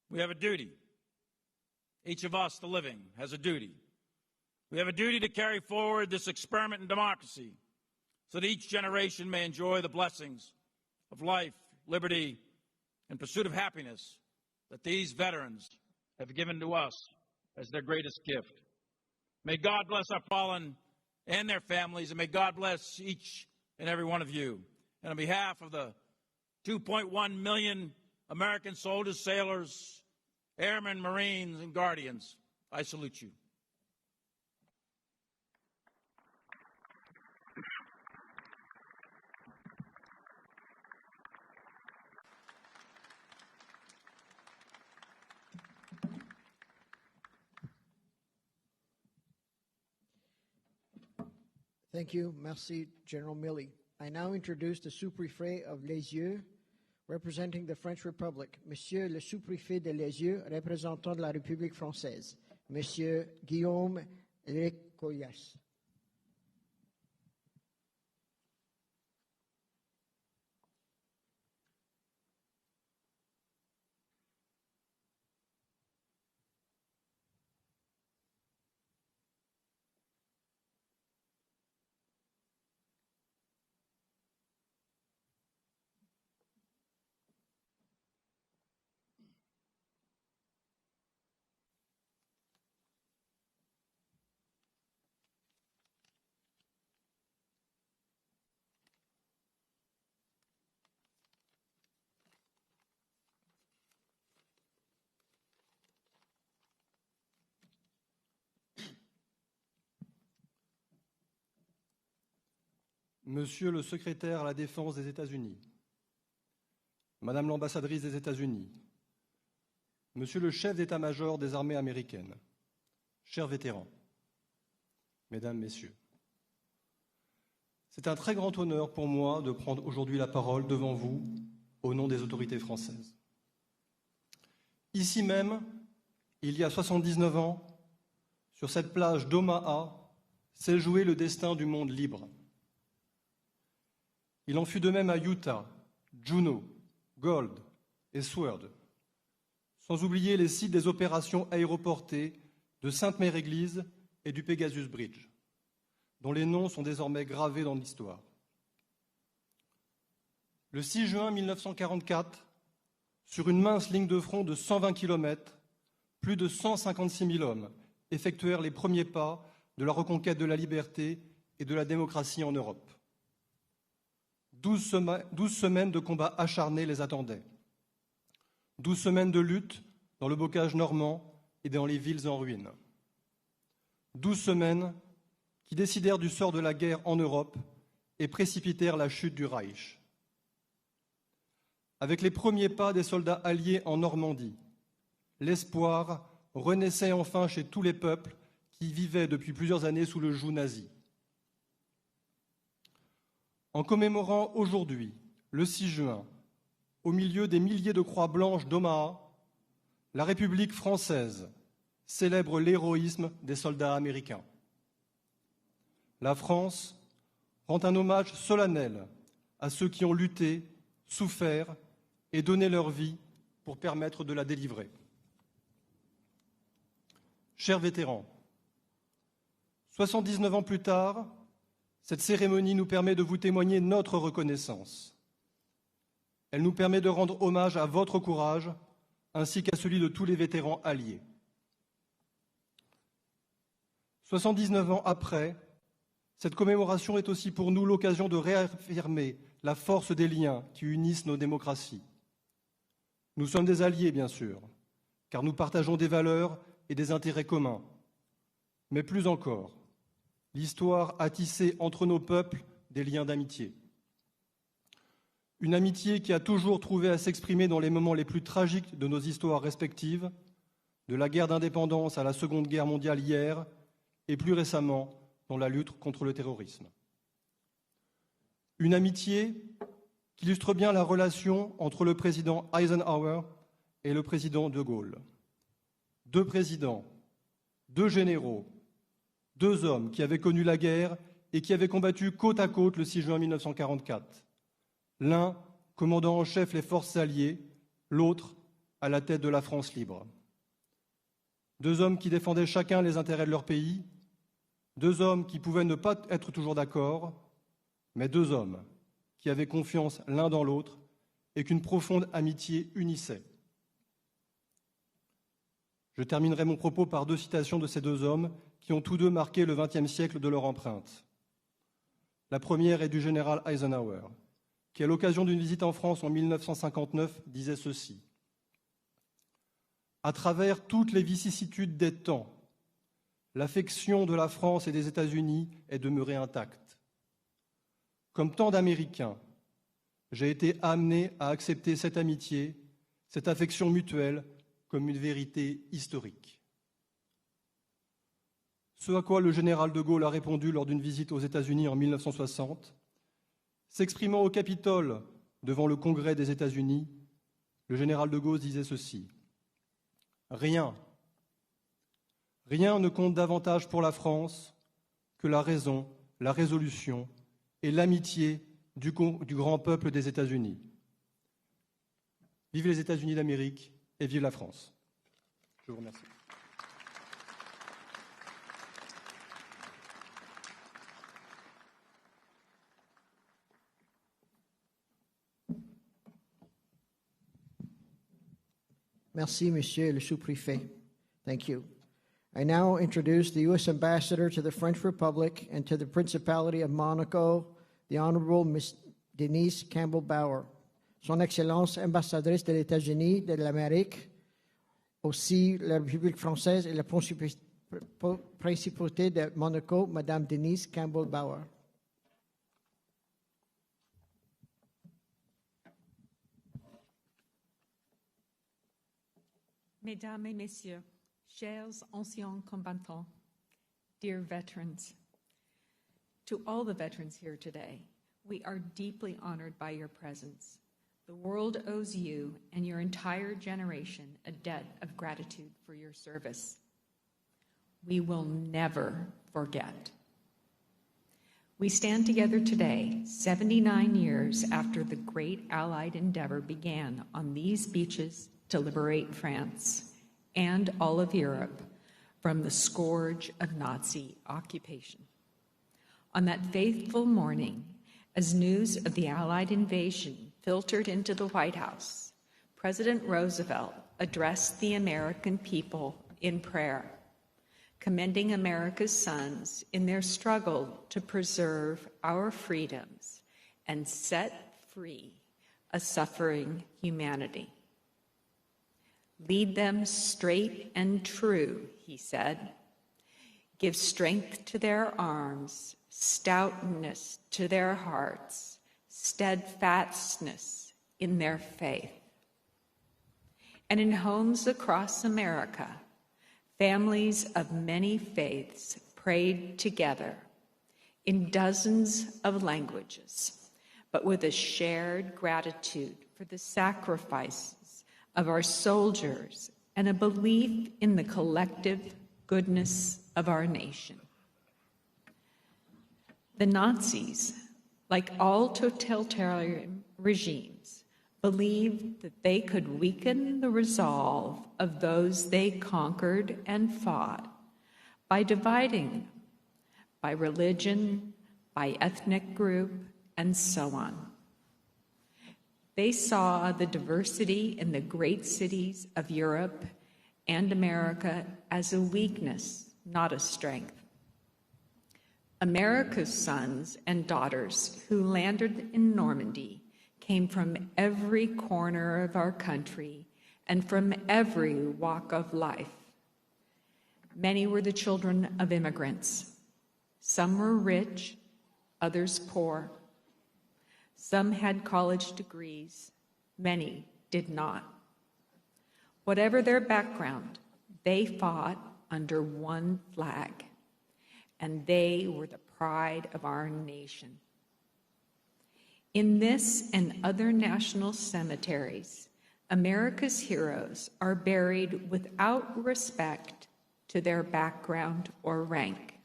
We have a duty. Each of us, the living, has a duty. We have a duty to carry forward this experiment in democracy so that each generation may enjoy the blessings of life, liberty, and pursuit of happiness that these veterans have given to us as their greatest gift. May God bless our fallen and their families, and may God bless each and every one of you. And on behalf of the 2.1 million American soldiers, sailors, airmen, Marines, and Guardians, I salute you. Thank you. Merci, General Milley. I now introduce the sous-préfet of Lisieux, representing the French Republic, Monsieur le sous-préfet de Lisieux, représentant de la République française, Monsieur Guillaume Lecoyas. Monsieur le secrétaire à la Défense des États-Unis, Madame l'ambassadrice des États-Unis, Monsieur le chef d'état-major des armées américaines, chers vétérans, Mesdames, Messieurs, c'est un très grand honneur pour moi de prendre aujourd'hui la parole devant vous au nom des autorités françaises. Ici même, il y a 79 ans, sur cette plage d'Omaha, s'est joué le destin du monde libre. Il en fut de même à Utah, Juneau, Gold et Sword, sans oublier les sites des opérations aéroportées de Sainte-Mère-Église et du Pegasus Bridge, dont les noms sont désormais gravés dans l'histoire. Le 6 juin 1944, sur une mince ligne de front de 120 km, plus de 156 000 hommes effectuèrent les premiers pas de la reconquête de la liberté et de la démocratie en Europe. 12 semaines de combats acharnés les attendaient. 12 semaines de lutte dans le bocage normand et dans les villes en ruine. 12 semaines qui décidèrent du sort de la guerre en Europe et précipitèrent la chute du Reich. Avec les premiers pas des soldats alliés en Normandie, l'espoir renaissait enfin chez tous les peuples qui vivaient depuis plusieurs années sous le joug nazi. En commémorant aujourd'hui, le 6 juin, au milieu des milliers de croix blanches d'Omaha, la République française célèbre l'héroïsme des soldats américains. La France rend un hommage solennel à ceux qui ont lutté, souffert et donné leur vie pour permettre de la délivrer. Chers vétérans, 79 ans plus tard, cette cérémonie nous permet de vous témoigner notre reconnaissance. Elle nous permet de rendre hommage à votre courage ainsi qu'à celui de tous les vétérans alliés. 79 ans après, cette commémoration est aussi pour nous l'occasion de réaffirmer la force des liens qui unissent nos démocraties. Nous sommes des alliés, bien sûr, car nous partageons des valeurs et des intérêts communs. Mais plus encore, l'histoire a tissé entre nos peuples des liens d'amitié. Une amitié qui a toujours trouvé à s'exprimer dans les moments les plus tragiques de nos histoires respectives, de la guerre d'indépendance à la Seconde Guerre mondiale hier, et plus récemment dans la lutte contre le terrorisme. Une amitié qui illustre bien la relation entre le président Eisenhower et le président de Gaulle. Deux présidents, deux généraux, deux hommes qui avaient connu la guerre et qui avaient combattu côte à côte le 6 juin 1944. L'un commandant en chef les forces alliées, l'autre à la tête de la France libre. Deux hommes qui défendaient chacun les intérêts de leur pays, deux hommes qui pouvaient ne pas être toujours d'accord, mais deux hommes qui avaient confiance l'un dans l'autre et qu'une profonde amitié unissait. Je terminerai mon propos par deux citations de ces deux hommes qui ont tous deux marqué le XXe siècle de leur empreinte. La première est du général Eisenhower, qui, à l'occasion d'une visite en France en 1959, disait ceci. « À travers toutes les vicissitudes des temps, l'affection de la France et des États-Unis est demeurée intacte. Comme tant d'Américains, j'ai été amené à accepter cette amitié, cette affection mutuelle, comme une vérité historique. » Ce à quoi le général de Gaulle a répondu lors d'une visite aux États-Unis en 1960, s'exprimant au Capitole devant le Congrès des États-Unis, le général de Gaulle disait ceci. « Rien ne compte davantage pour la France que la raison, la résolution et l'amitié du grand peuple des États-Unis. Vive les États-Unis d'Amérique et vive la France. » Je vous remercie. Merci, Monsieur le Sous-Préfet. Thank you. I now introduce the U.S. Ambassador to the French Republic and to the Principality of Monaco, the Honorable Miss Denise Campbell-Bower. Son Excellence, ambassadrice de l'États-Unis de l'Amérique, aussi la République française et la Principauté de Monaco, Madame Denise Campbell-Bower. Mesdames et Messieurs, chers anciens combattants, dear veterans, to all the veterans here today, we are deeply honored by your presence. The world owes you and your entire generation a debt of gratitude for your service. We will never forget. We stand together today, 79 years after the great Allied endeavor began on these beaches to liberate France and all of Europe from the scourge of Nazi occupation. On that fateful morning, as news of the Allied invasion filtered into the White House, President Roosevelt addressed the American people in prayer, commending America's sons in their struggle to preserve our freedoms and set free a suffering humanity. Lead them straight and true, he said. Give strength to their arms, stoutness to their hearts, steadfastness in their faith. And in homes across America, families of many faiths prayed together in dozens of languages, but with a shared gratitude for the sacrifices of our soldiers and a belief in the collective goodness of our nation. The Nazis, like all totalitarian regimes, believed that they could weaken the resolve of those they conquered and fought by dividing them by religion, by ethnic group, and so on. They saw the diversity in the great cities of Europe and America as a weakness, not a strength. America's sons and daughters who landed in Normandy came from every corner of our country and from every walk of life. Many were the children of immigrants. Some were rich, others poor. Some had college degrees, many did not. Whatever their background, they fought under one flag, and they were the pride of our nation. In this and other national cemeteries, America's heroes are buried without respect to their background or rank.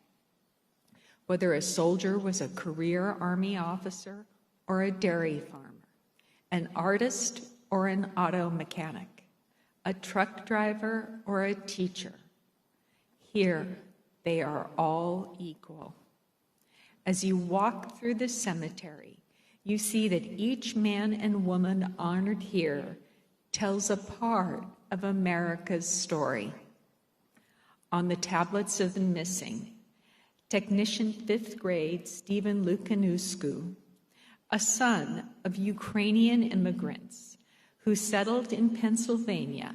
Whether a soldier was a career Army officer or a dairy farmer, an artist or an auto mechanic, a truck driver or a teacher, here they are all equal. As you walk through the cemetery, you see that each man and woman honored here tells a part of America's story. On the tablets of the missing, technician 5th grade Stephen Lukanuscu, a son of Ukrainian immigrants who settled in Pennsylvania,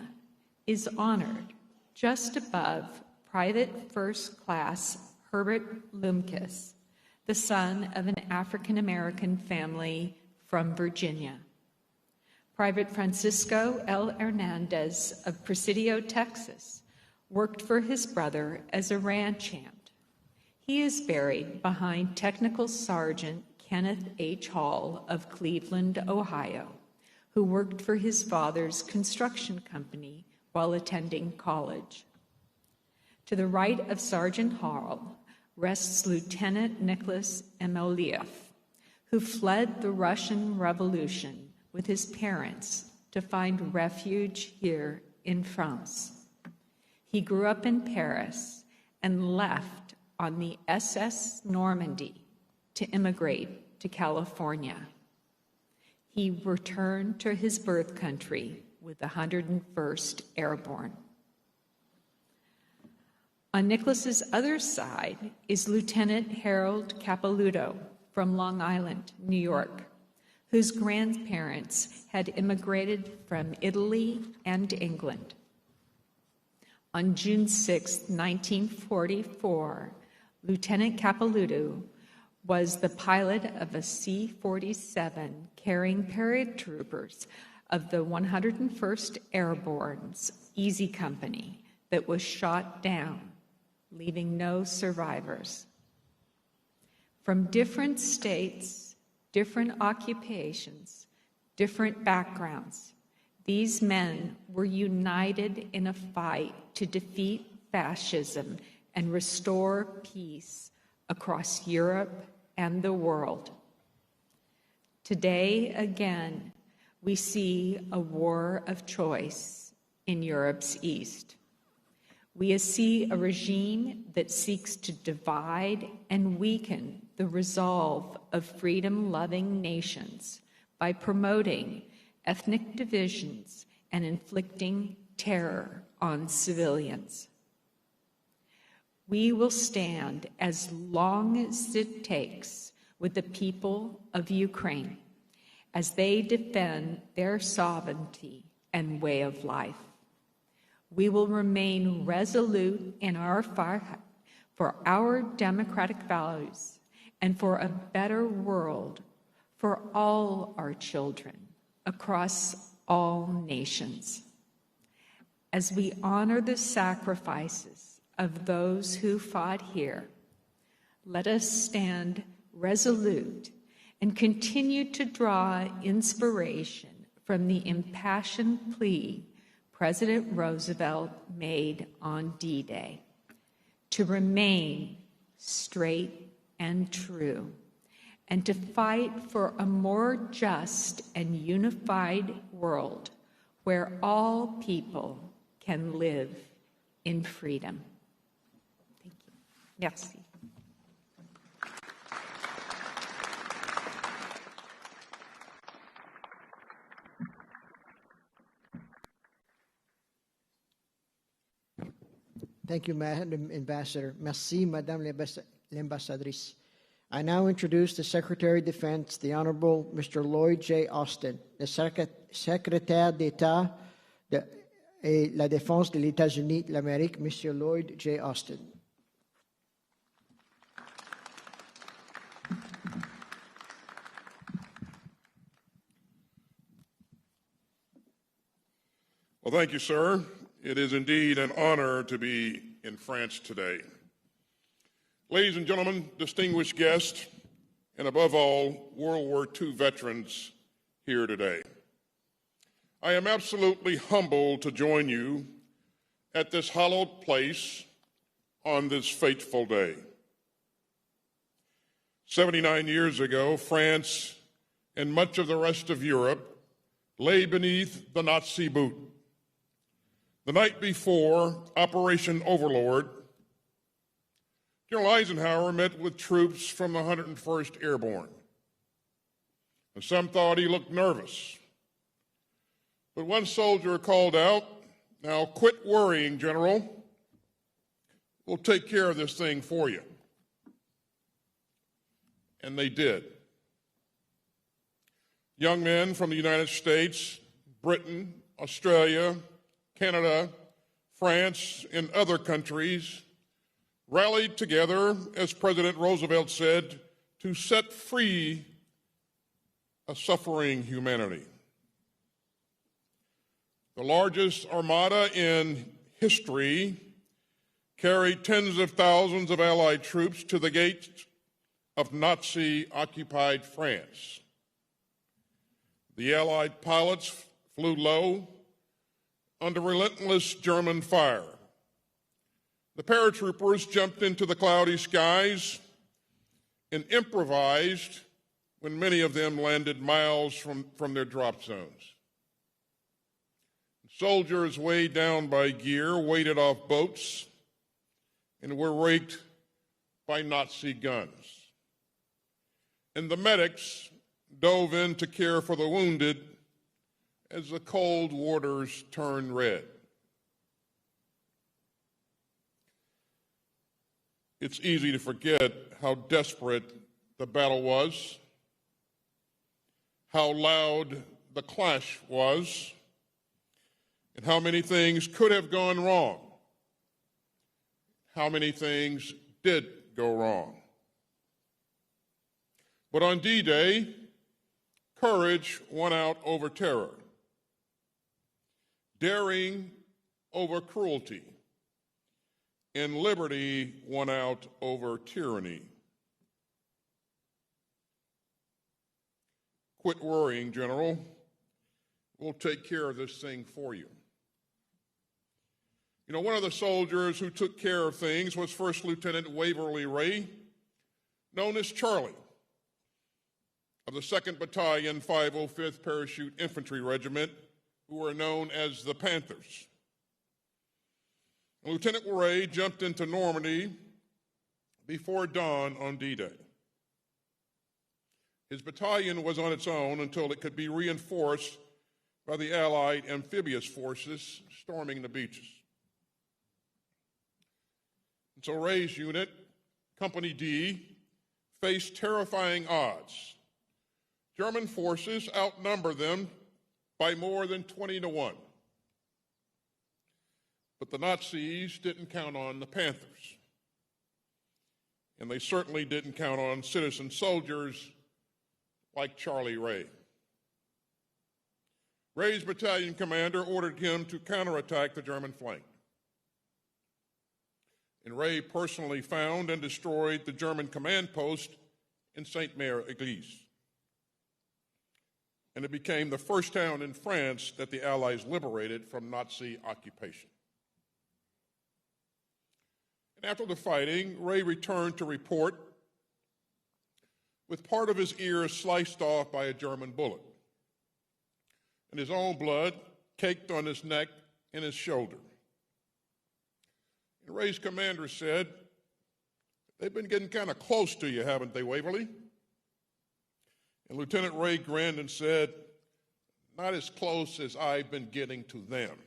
is honored just above Private First Class Herbert Lumkis, the son of an African-American family from Virginia. Private Francisco L. Hernandez of Presidio, Texas, worked for his brother as a ranch hand. He is buried behind Technical Sergeant Kenneth H. Hall of Cleveland, Ohio, who worked for his father's construction company while attending college. To the right of Sergeant Hall rests Lieutenant Nicholas Emoliev, who fled the Russian Revolution with his parents to find refuge here in France. He grew up in Paris and left on the SS Normandy to immigrate to California. He returned to his birth country with the 101st Airborne. On Nicholas's other side is Lieutenant Harold Capilouto from Long Island, New York, whose grandparents had immigrated from Italy and England. On June 6, 1944, Lieutenant Capilouto was the pilot of a C-47 carrying paratroopers of the 101st Airborne's Easy Company that was shot down, leaving no survivors. From different states, different occupations, different backgrounds, these men were united in a fight to defeat fascism and restore peace across Europe and the world. Today, again, we see a war of choice in Europe's east. We see a regime that seeks to divide and weaken the resolve of freedom-loving nations by promoting ethnic divisions and inflicting terror on civilians. We will stand as long as it takes with the people of Ukraine as they defend their sovereignty and way of life. We will remain resolute in our fight for our democratic values and for a better world for all our children across all nations. As we honor the sacrifices of those who fought here, let us stand resolute and continue to draw inspiration from the impassioned plea President Roosevelt made on D-Day to remain straight and true and to fight for a more just and unified world where all people can live in freedom. Thank you. Merci. Thank you, Madam Ambassador. Merci, Madame l'Ambassadrice. I now introduce the Secretary of Defense, the Honorable Mr. Lloyd J. Austin, the Secrétaire d'État et la Défense des États-Unis de l'Amérique, Mr. Lloyd J. Austin. Well, thank you, sir. It is indeed an honor to be in France today. Ladies and gentlemen, distinguished guests, and above all, World War II veterans here today, I am absolutely humbled to join you at this hallowed place on this fateful day. 79 years ago, France and much of the rest of Europe lay beneath the Nazi boot. The night before Operation Overlord, General Eisenhower met with troops from the 101st Airborne. And some thought he looked nervous. But one soldier called out, "Now quit worrying, General. We'll take care of this thing for you." And they did. Young men from the United States, Britain, Australia, Canada, France, and other countries rallied together, as President Roosevelt said, to set free a suffering humanity. The largest armada in history carried tens of thousands of Allied troops to the gates of Nazi-occupied France. The Allied pilots flew low under relentless German fire. The paratroopers jumped into the cloudy skies and improvised when many of them landed miles from their drop zones. Soldiers weighed down by gear waited off boats and were raked by Nazi guns. And the medics dove in to care for the wounded as the cold waters turned red. It's easy to forget how desperate the battle was, how loud the clash was, and how many things could have gone wrong, how many things did go wrong. But on D-Day, courage won out over terror, daring over cruelty, and liberty won out over tyranny. Quit worrying, General. We'll take care of this thing for you. You know, one of the soldiers who took care of things was First Lieutenant Waverly Ray, known as Charlie, of the 2nd Battalion, 505th Parachute Infantry Regiment, who were known as the Panthers. And Lieutenant Ray jumped into Normandy before dawn on D-Day. His battalion was on its own until it could be reinforced by the Allied amphibious forces storming the beaches. And so Ray's unit, Company D, faced terrifying odds. German forces outnumbered them by more than 20 to 1. But the Nazis didn't count on the Panthers. And they certainly didn't count on citizen soldiers like Charlie Ray. Ray's battalion commander ordered him to counterattack the German flank. And Ray personally found and destroyed the German command post in Saint-Mère-Église. And it became the first town in France that the Allies liberated from Nazi occupation. And after the fighting, Ray returned to report with part of his ear sliced off by a German bullet, and his own blood caked on his neck and his shoulder. And Ray's commander said, "They've been getting kind of close to you, haven't they, Waverly?" And Lieutenant Ray grinned and said, "Not as close as I've been getting to them."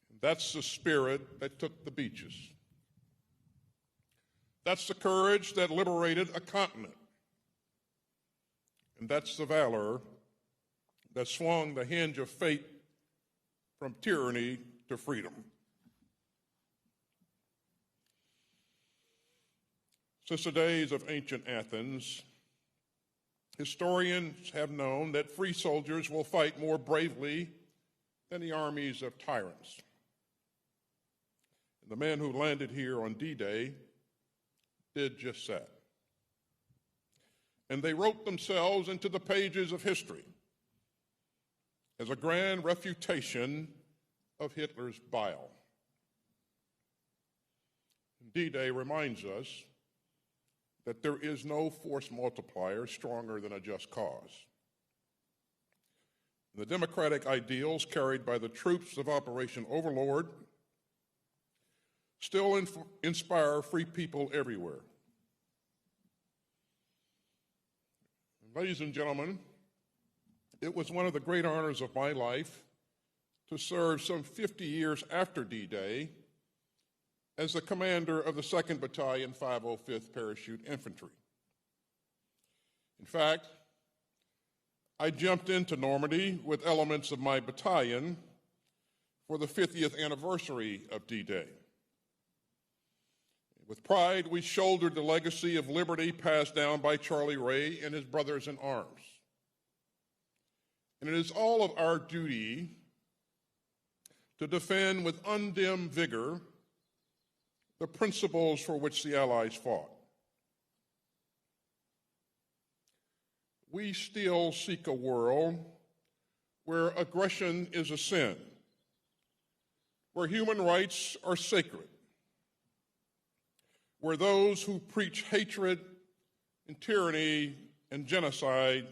And that's the spirit that took the beaches. That's the courage that liberated a continent. And that's the valor that swung the hinge of fate from tyranny to freedom. Since the days of ancient Athens, historians have known that free soldiers will fight more bravely than the armies of tyrants. And the men who landed here on D-Day did just that. And they wrote themselves into the pages of history as a grand refutation of Hitler's bile. D-Day reminds us that there is no force multiplier stronger than a just cause. The democratic ideals carried by the troops of Operation Overlord still inspire free people everywhere. Ladies and gentlemen, it was one of the great honors of my life to serve some 50 years after D-Day as the commander of the 2nd Battalion, 505th Parachute Infantry. In fact, I jumped into Normandy with elements of my battalion for the 50th anniversary of D-Day. With pride, we shouldered the legacy of liberty passed down by Charlie Ray and his brothers in arms. And it is all of our duty to defend with undimmed vigor the principles for which the Allies fought. We still seek a world where aggression is a sin, where human rights are sacred, where those who preach hatred and tyranny and genocide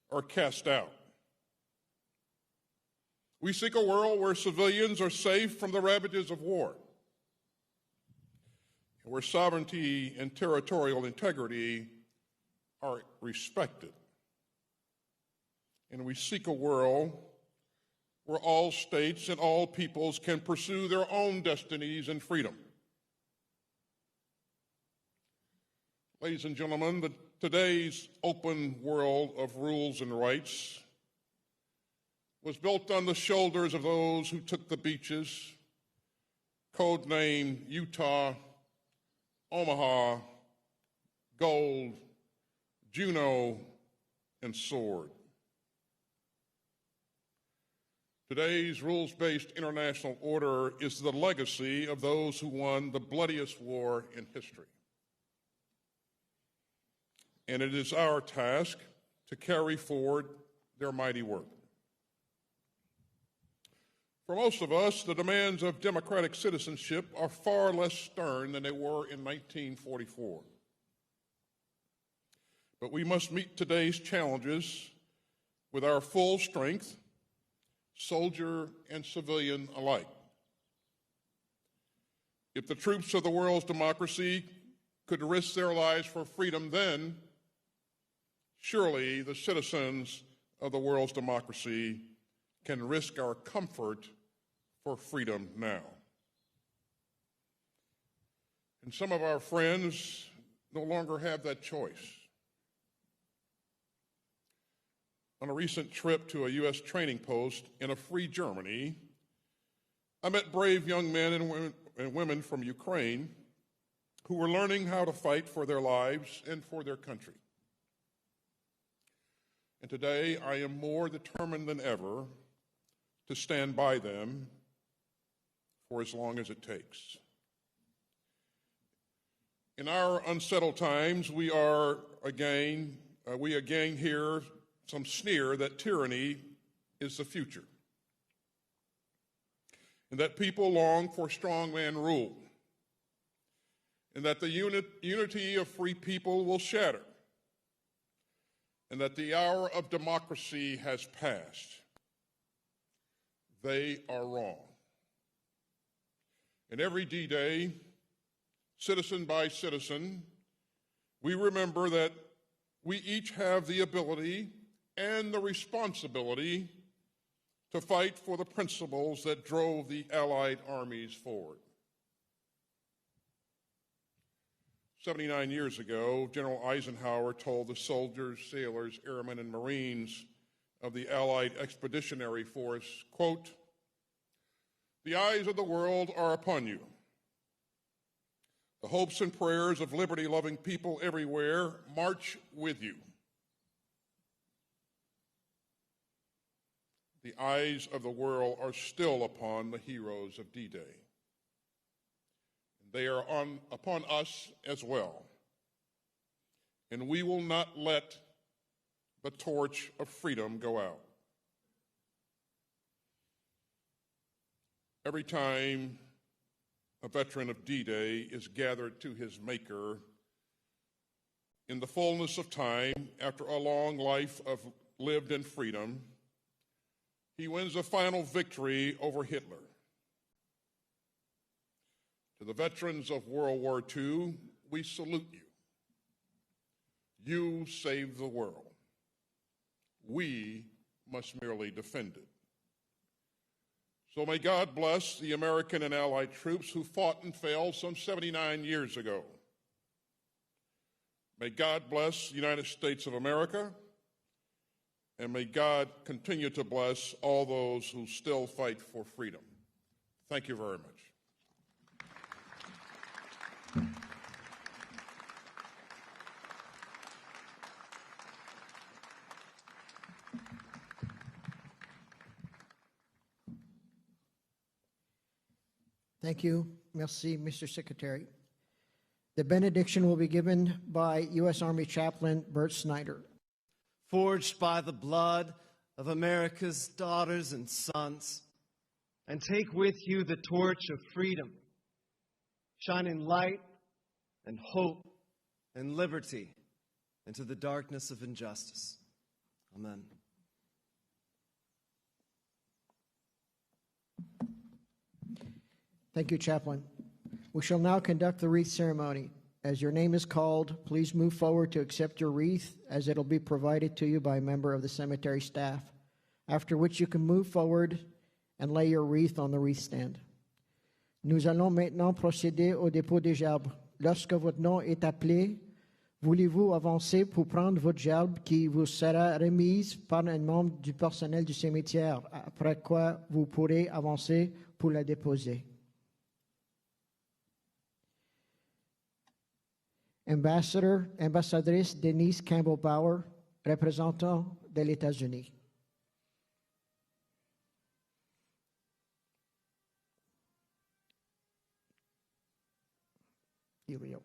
are cast out. We seek a world where civilians are safe from the ravages of war, where sovereignty and territorial integrity are respected. And we seek a world where all states and all peoples can pursue their own destinies in freedom. Ladies and gentlemen, today's open world of rules and rights was built on the shoulders of those who took the beaches, codenamed Utah, Omaha, Gold, Juno, and Sword. Today's rules-based international order is the legacy of those who won the bloodiest war in history. And it is our task to carry forward their mighty work. For most of us, the demands of democratic citizenship are far less stern than they were in 1944. But we must meet today's challenges with our full strength, soldier and civilian alike. If the troops of the world's democracy could risk their lives for freedom then, surely the citizens of the world's democracy can risk our comfort for freedom now. And some of our friends no longer have that choice. On a recent trip to a U.S. training post in a free Germany, I met brave young men and women from Ukraine who were learning how to fight for their lives and for their country. And today, I am more determined than ever to stand by them for as long as it takes. In our unsettled times, we again hear some sneer that tyranny is the future, and that people long for strongman rule, and that the unity of free people will shatter, and that the hour of democracy has passed. They are wrong. And every D-Day, citizen by citizen, we remember that we each have the ability and the responsibility to fight for the principles that drove the Allied armies forward. 79 years ago, General Eisenhower told the soldiers, sailors, airmen, and Marines of the Allied Expeditionary Force, quote, "The eyes of the world are upon you. The hopes and prayers of liberty-loving people everywhere march with you. The eyes of the world are still upon the heroes of D-Day. They are upon us as well. And we will not let the torch of freedom go out. Every time a veteran of D-Day is gathered to his maker in the fullness of time after a long life of lived in freedom, he wins a final victory over Hitler. To the veterans of World War II, we salute you. You saved the world. We must merely defend it. So may God bless the American and Allied troops who fought and failed some 79 years ago. May God bless the United States of America, and may God continue to bless all those who still fight for freedom. Thank you very much. Thank you. Merci, Mr. Secretary. The benediction will be given by U.S. Army Chaplain Bert Snyder. Forged by the blood of America's daughters and sons, and take with you the torch of freedom, shining light and hope and liberty into the darkness of injustice. Amen. Thank you, Chaplain. We shall now conduct the wreath ceremony. As your name is called, please move forward to accept your wreath, as it'll be provided to you by a member of the cemetery staff, after which you can move forward and lay your wreath on the wreath stand. Nous allons maintenant procéder au dépôt des gerbes. Lorsque votre nom est appelé, voulez-vous avancer pour prendre votre gerbe qui vous sera remise par un membre du personnel du cimetière, après quoi vous pourrez avancer pour la déposer. Ambassadrice Denise Campbell Bauer, représentant de l'États-Unis. Here we go.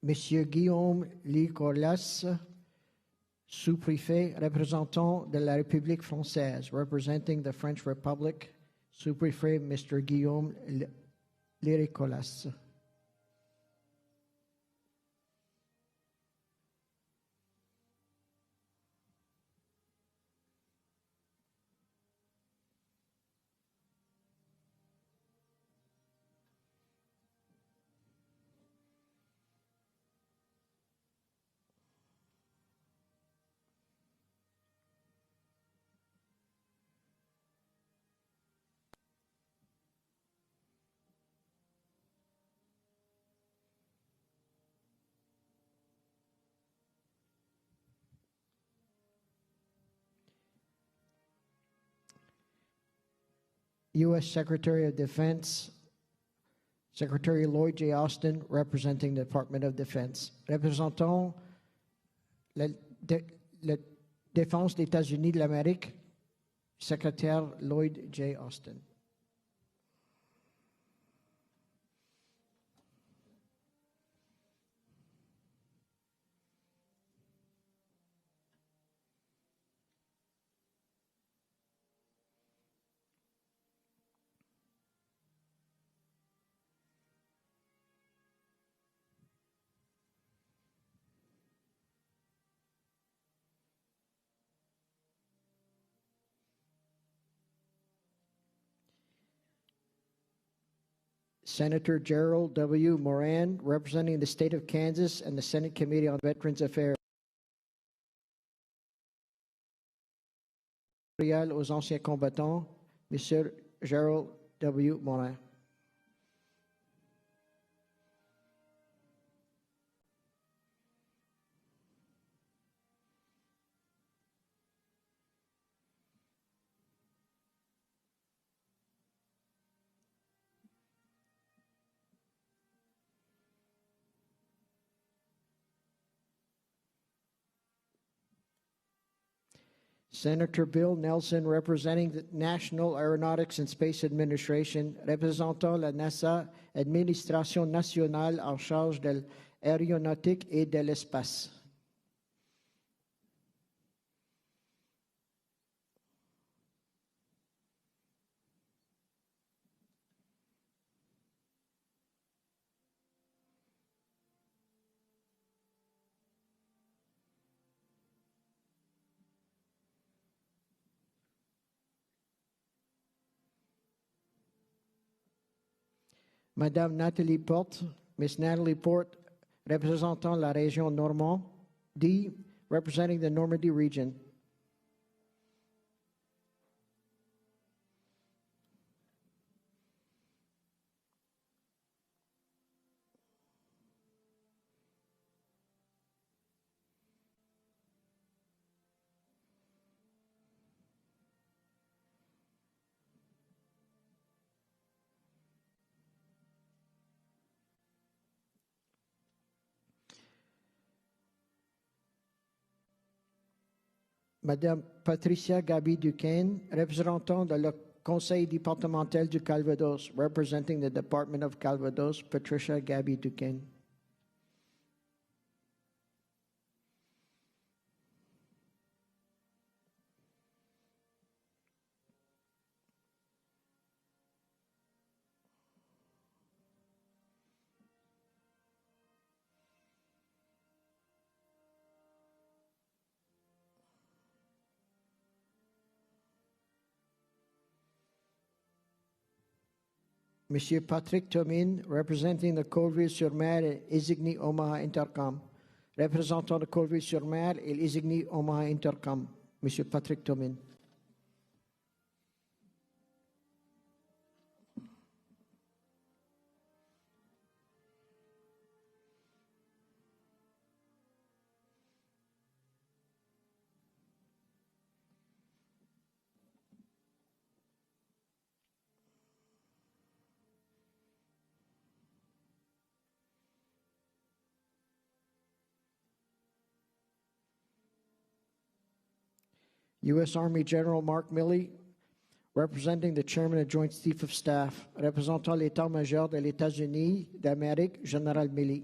Monsieur Guillaume Licolas, sous-préfet représentant de la République française, representing the French Republic, sous-préfet Mr. Guillaume Licolas. U.S. Secretary of Defense, Secretary Lloyd J. Austin, representing the Department of Defense. Représentant la Défense des États-Unis de l'Amérique, Secrétaire Lloyd J. Austin. Senator Gerald W. Moran, representing the state of Kansas and the Senate Committee on Veterans Affairs. Aux anciens combattants, Monsieur Gerald W. Moran. Senator Bill Nelson, representing the National Aeronautics and Space Administration, représentant la NASA, Administration nationale en charge de l'aéronautique et de l'espace. Madame Nathalie Porte, Miss Natalie Porte, représentant la région Normandie, representing the Normandy region. Madame Patricia Gaby Duquesne, représentant le Conseil départemental du Calvados, representing the Department of Calvados, Patricia Gaby Duquesne. Monsieur Patrick Tomine, representing the Colville-sur-Mer et Isigny Omaha Intercom. Représentant de Colville-sur-Mer et Isigny Omaha Intercom, Monsieur Patrick Tomine. U.S. Army General Mark Milley, representing the Chairman of Joint Chief of Staff, représentant l'État-major de l'États-Unis d'Amérique, Général Milley.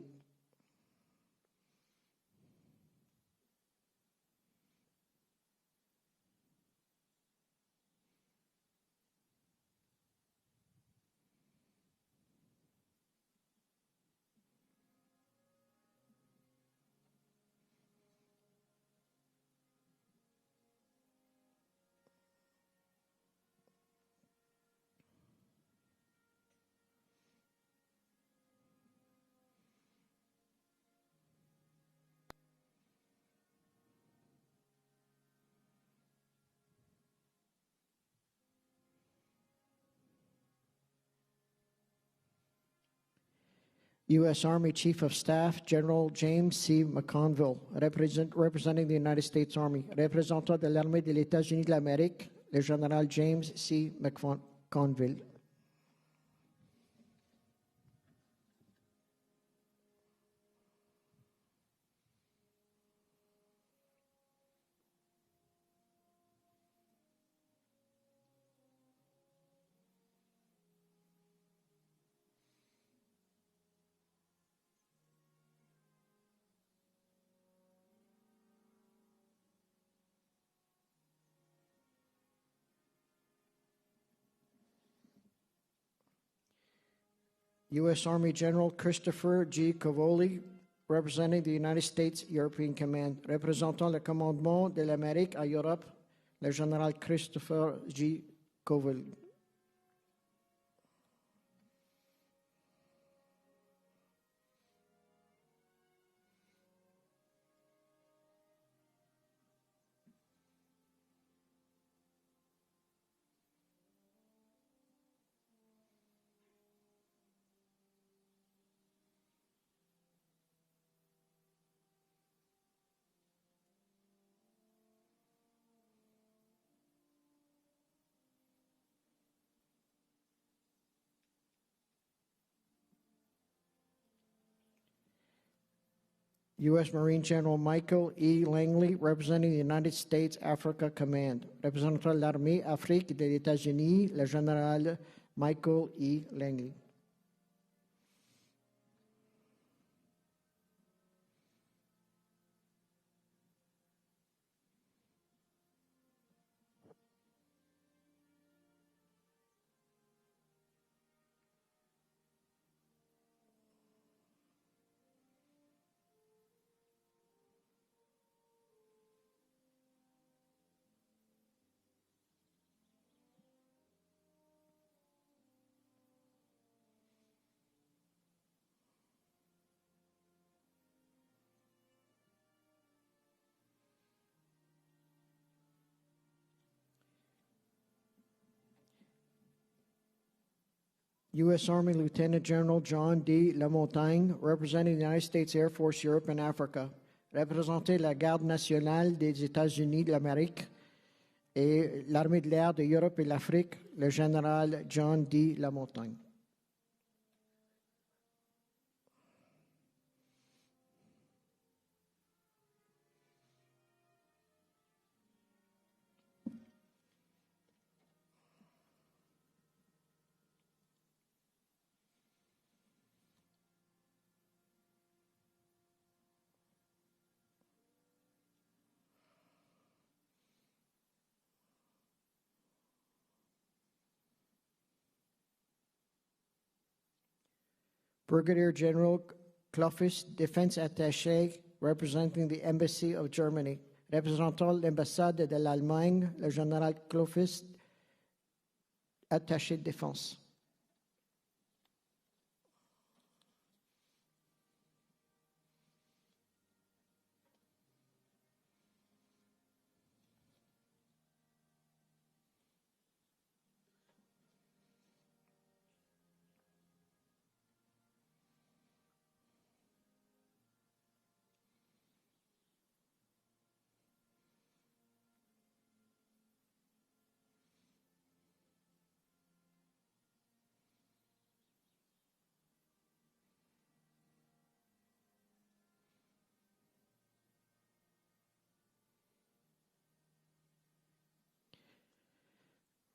U.S. Army Chief of Staff, General James C. McConville, representing the United States Army. Représentant de l'armée des États-Unis de l'Amérique, le général James C. McConville. U.S. Army General Christopher G. Cavoli, representing the United States European Command. Représentant le commandement de l'Amérique à Europe, le général Christopher G. Cavoli. U.S. Marine General Michael E. Langley, representing the United States Africa Command. Représentant l'armée Afrique des États-Unis, le général Michael E. Langley. U.S. Army Lieutenant General John D. Lamontagne, representing the United States Air Force Europe and Africa. Représenter la Garde nationale des États-Unis de l'Amérique et l'armée de l'air de l'Europe et l'Afrique, le général John D. Lamontagne. Brigadier General Clofus, Defense Attaché, representing the Embassy of Germany. Représentant l'ambassade de l'Allemagne, le général Clofus, attaché de défense.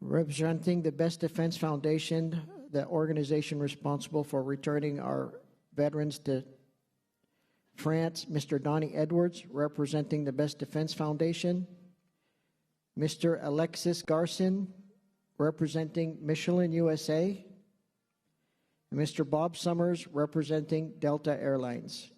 Representing the Best Defense Foundation, the organization responsible for returning our veterans to France, Mr. Donnie Edwards, representing the Best Defense Foundation. Mr. Alexis Garson, representing Michelin USA. And Mr. Bob Summers, representing Delta Airlines.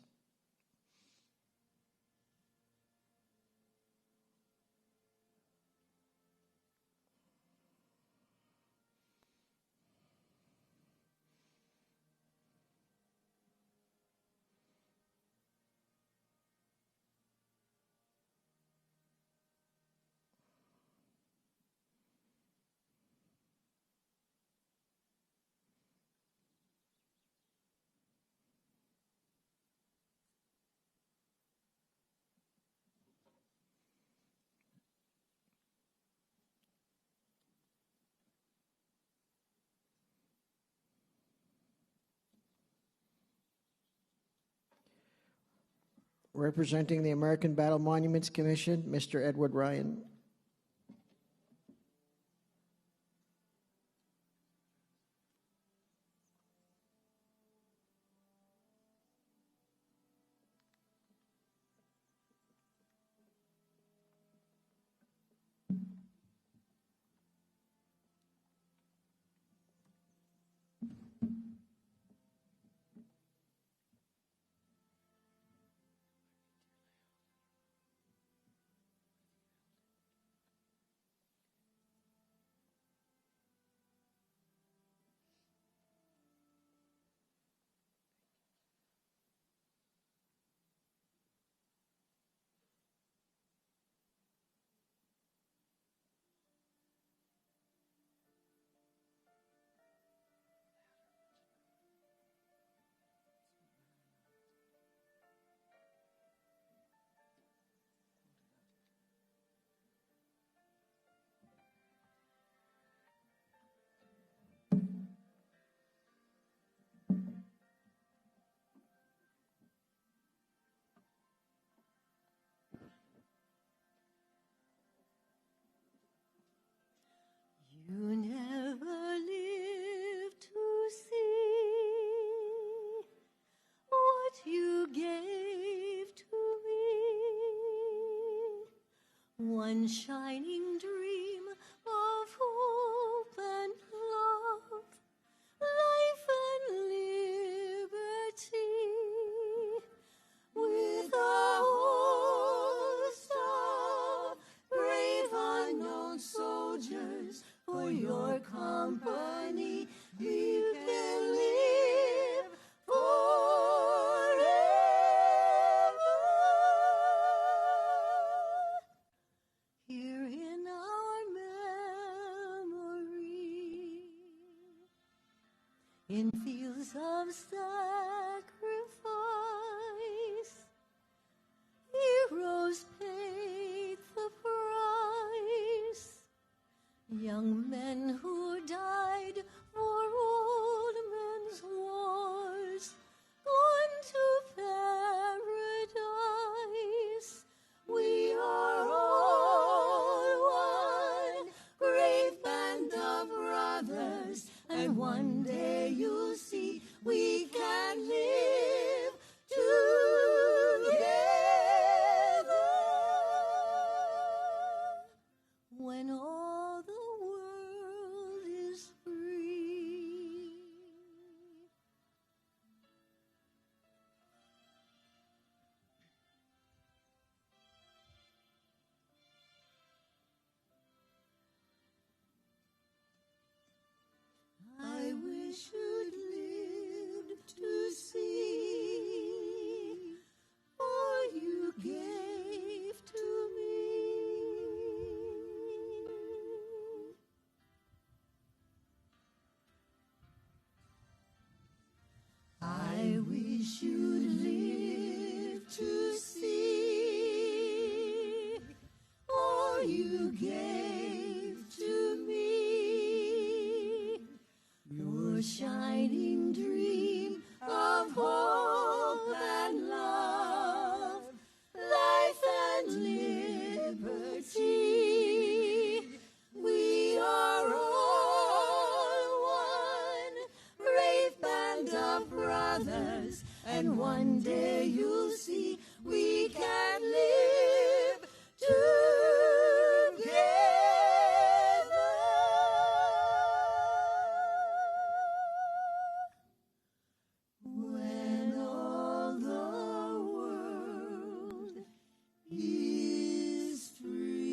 Representing the American Battle Monuments Commission, Mr. Edward Ryan. You never lived to see what you gave to me. One shining dream of hope and love, life and liberty. With a host of brave unknown soldiers for your company, you can live forever. Here in our memory, in fields of sacrifice, heroes paid the price. Young men who died for old men's wars, gone to paradise. We are all one brave band of brothers, and one day you'll see we can live together. When all the world is free. I wish you'd lived to see all you gave to me. I wish you'd lived to see all you gave to me. Your shining dream of hope and love, life and liberty. We are all one brave band of brothers, and one day you'll see we can live together. When all the world is free.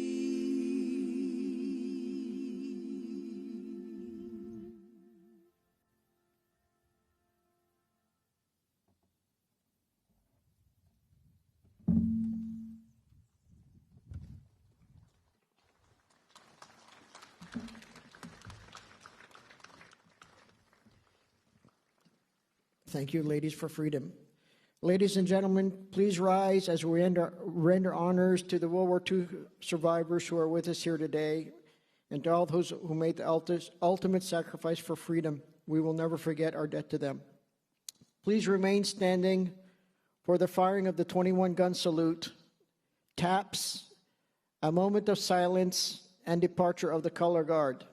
Thank you, Ladies for Freedom. Ladies and gentlemen, please rise as we render honors to the World War II survivors who are with us here today, and to all those who made the ultimate sacrifice for freedom. We will never forget our debt to them. Please remain standing for for the firing of the 21-gun salute, taps, a moment of silence, and departure of the color guard.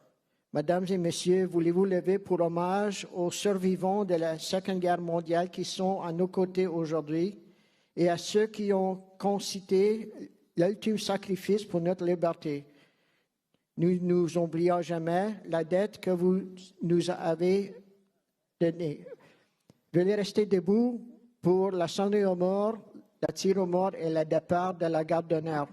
Mesdames et messieurs, voulez-vous lever pour hommage aux survivants de la Seconde Guerre mondiale qui sont à nos côtés aujourd'hui et à ceux qui ont concité l'ultime sacrifice pour notre liberté. Nous ne nous oublions jamais la dette que vous nous avez donnée. Veuillez rester debout pour la sonnerie aux morts, la tir aux morts et le départ de la garde d'honneur.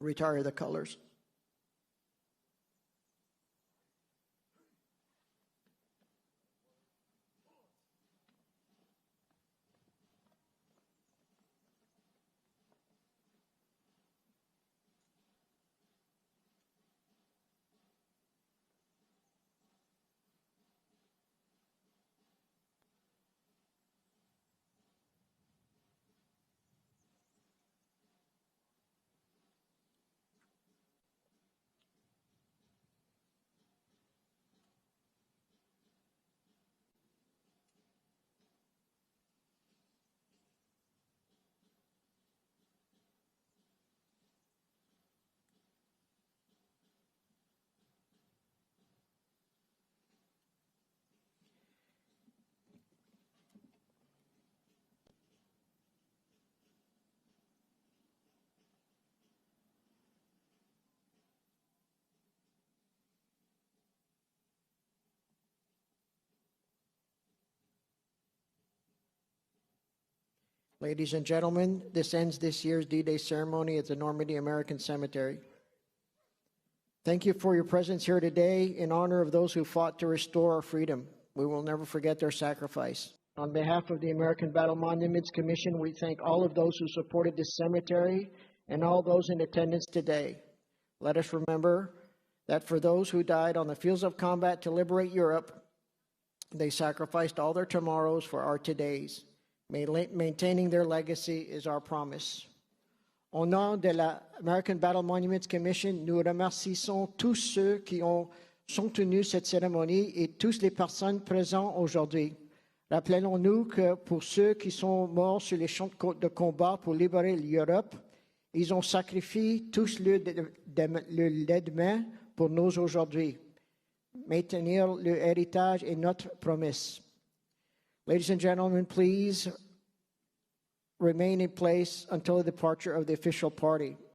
Retire the colors. Ladies and gentlemen, this ends this year's D-Day ceremony at the Normandy American Cemetery. Thank you for your presence here today in honor of those who fought to restore our freedom. We will never forget their sacrifice. On behalf of the American Battle Monuments Commission, we thank all of those who supported this cemetery and all those in attendance today. Let us remember that for those who died on the fields of combat to liberate Europe, they sacrificed all their tomorrows for our todays. Maintaining their legacy is our promise. Au nom de la American Battle Monuments Commission, nous remercions tous ceux qui ont soutenu cette cérémonie et toutes les personnes présentes aujourd'hui. Rappelons-nous que pour ceux qui sont morts sur les champs de combat pour libérer l'Europe, ils ont sacrifié tous le lendemain pour nous aujourd'hui. Maintenir le héritage est notre promesse. Ladies and gentlemen, please remain in place until the departure of the official party.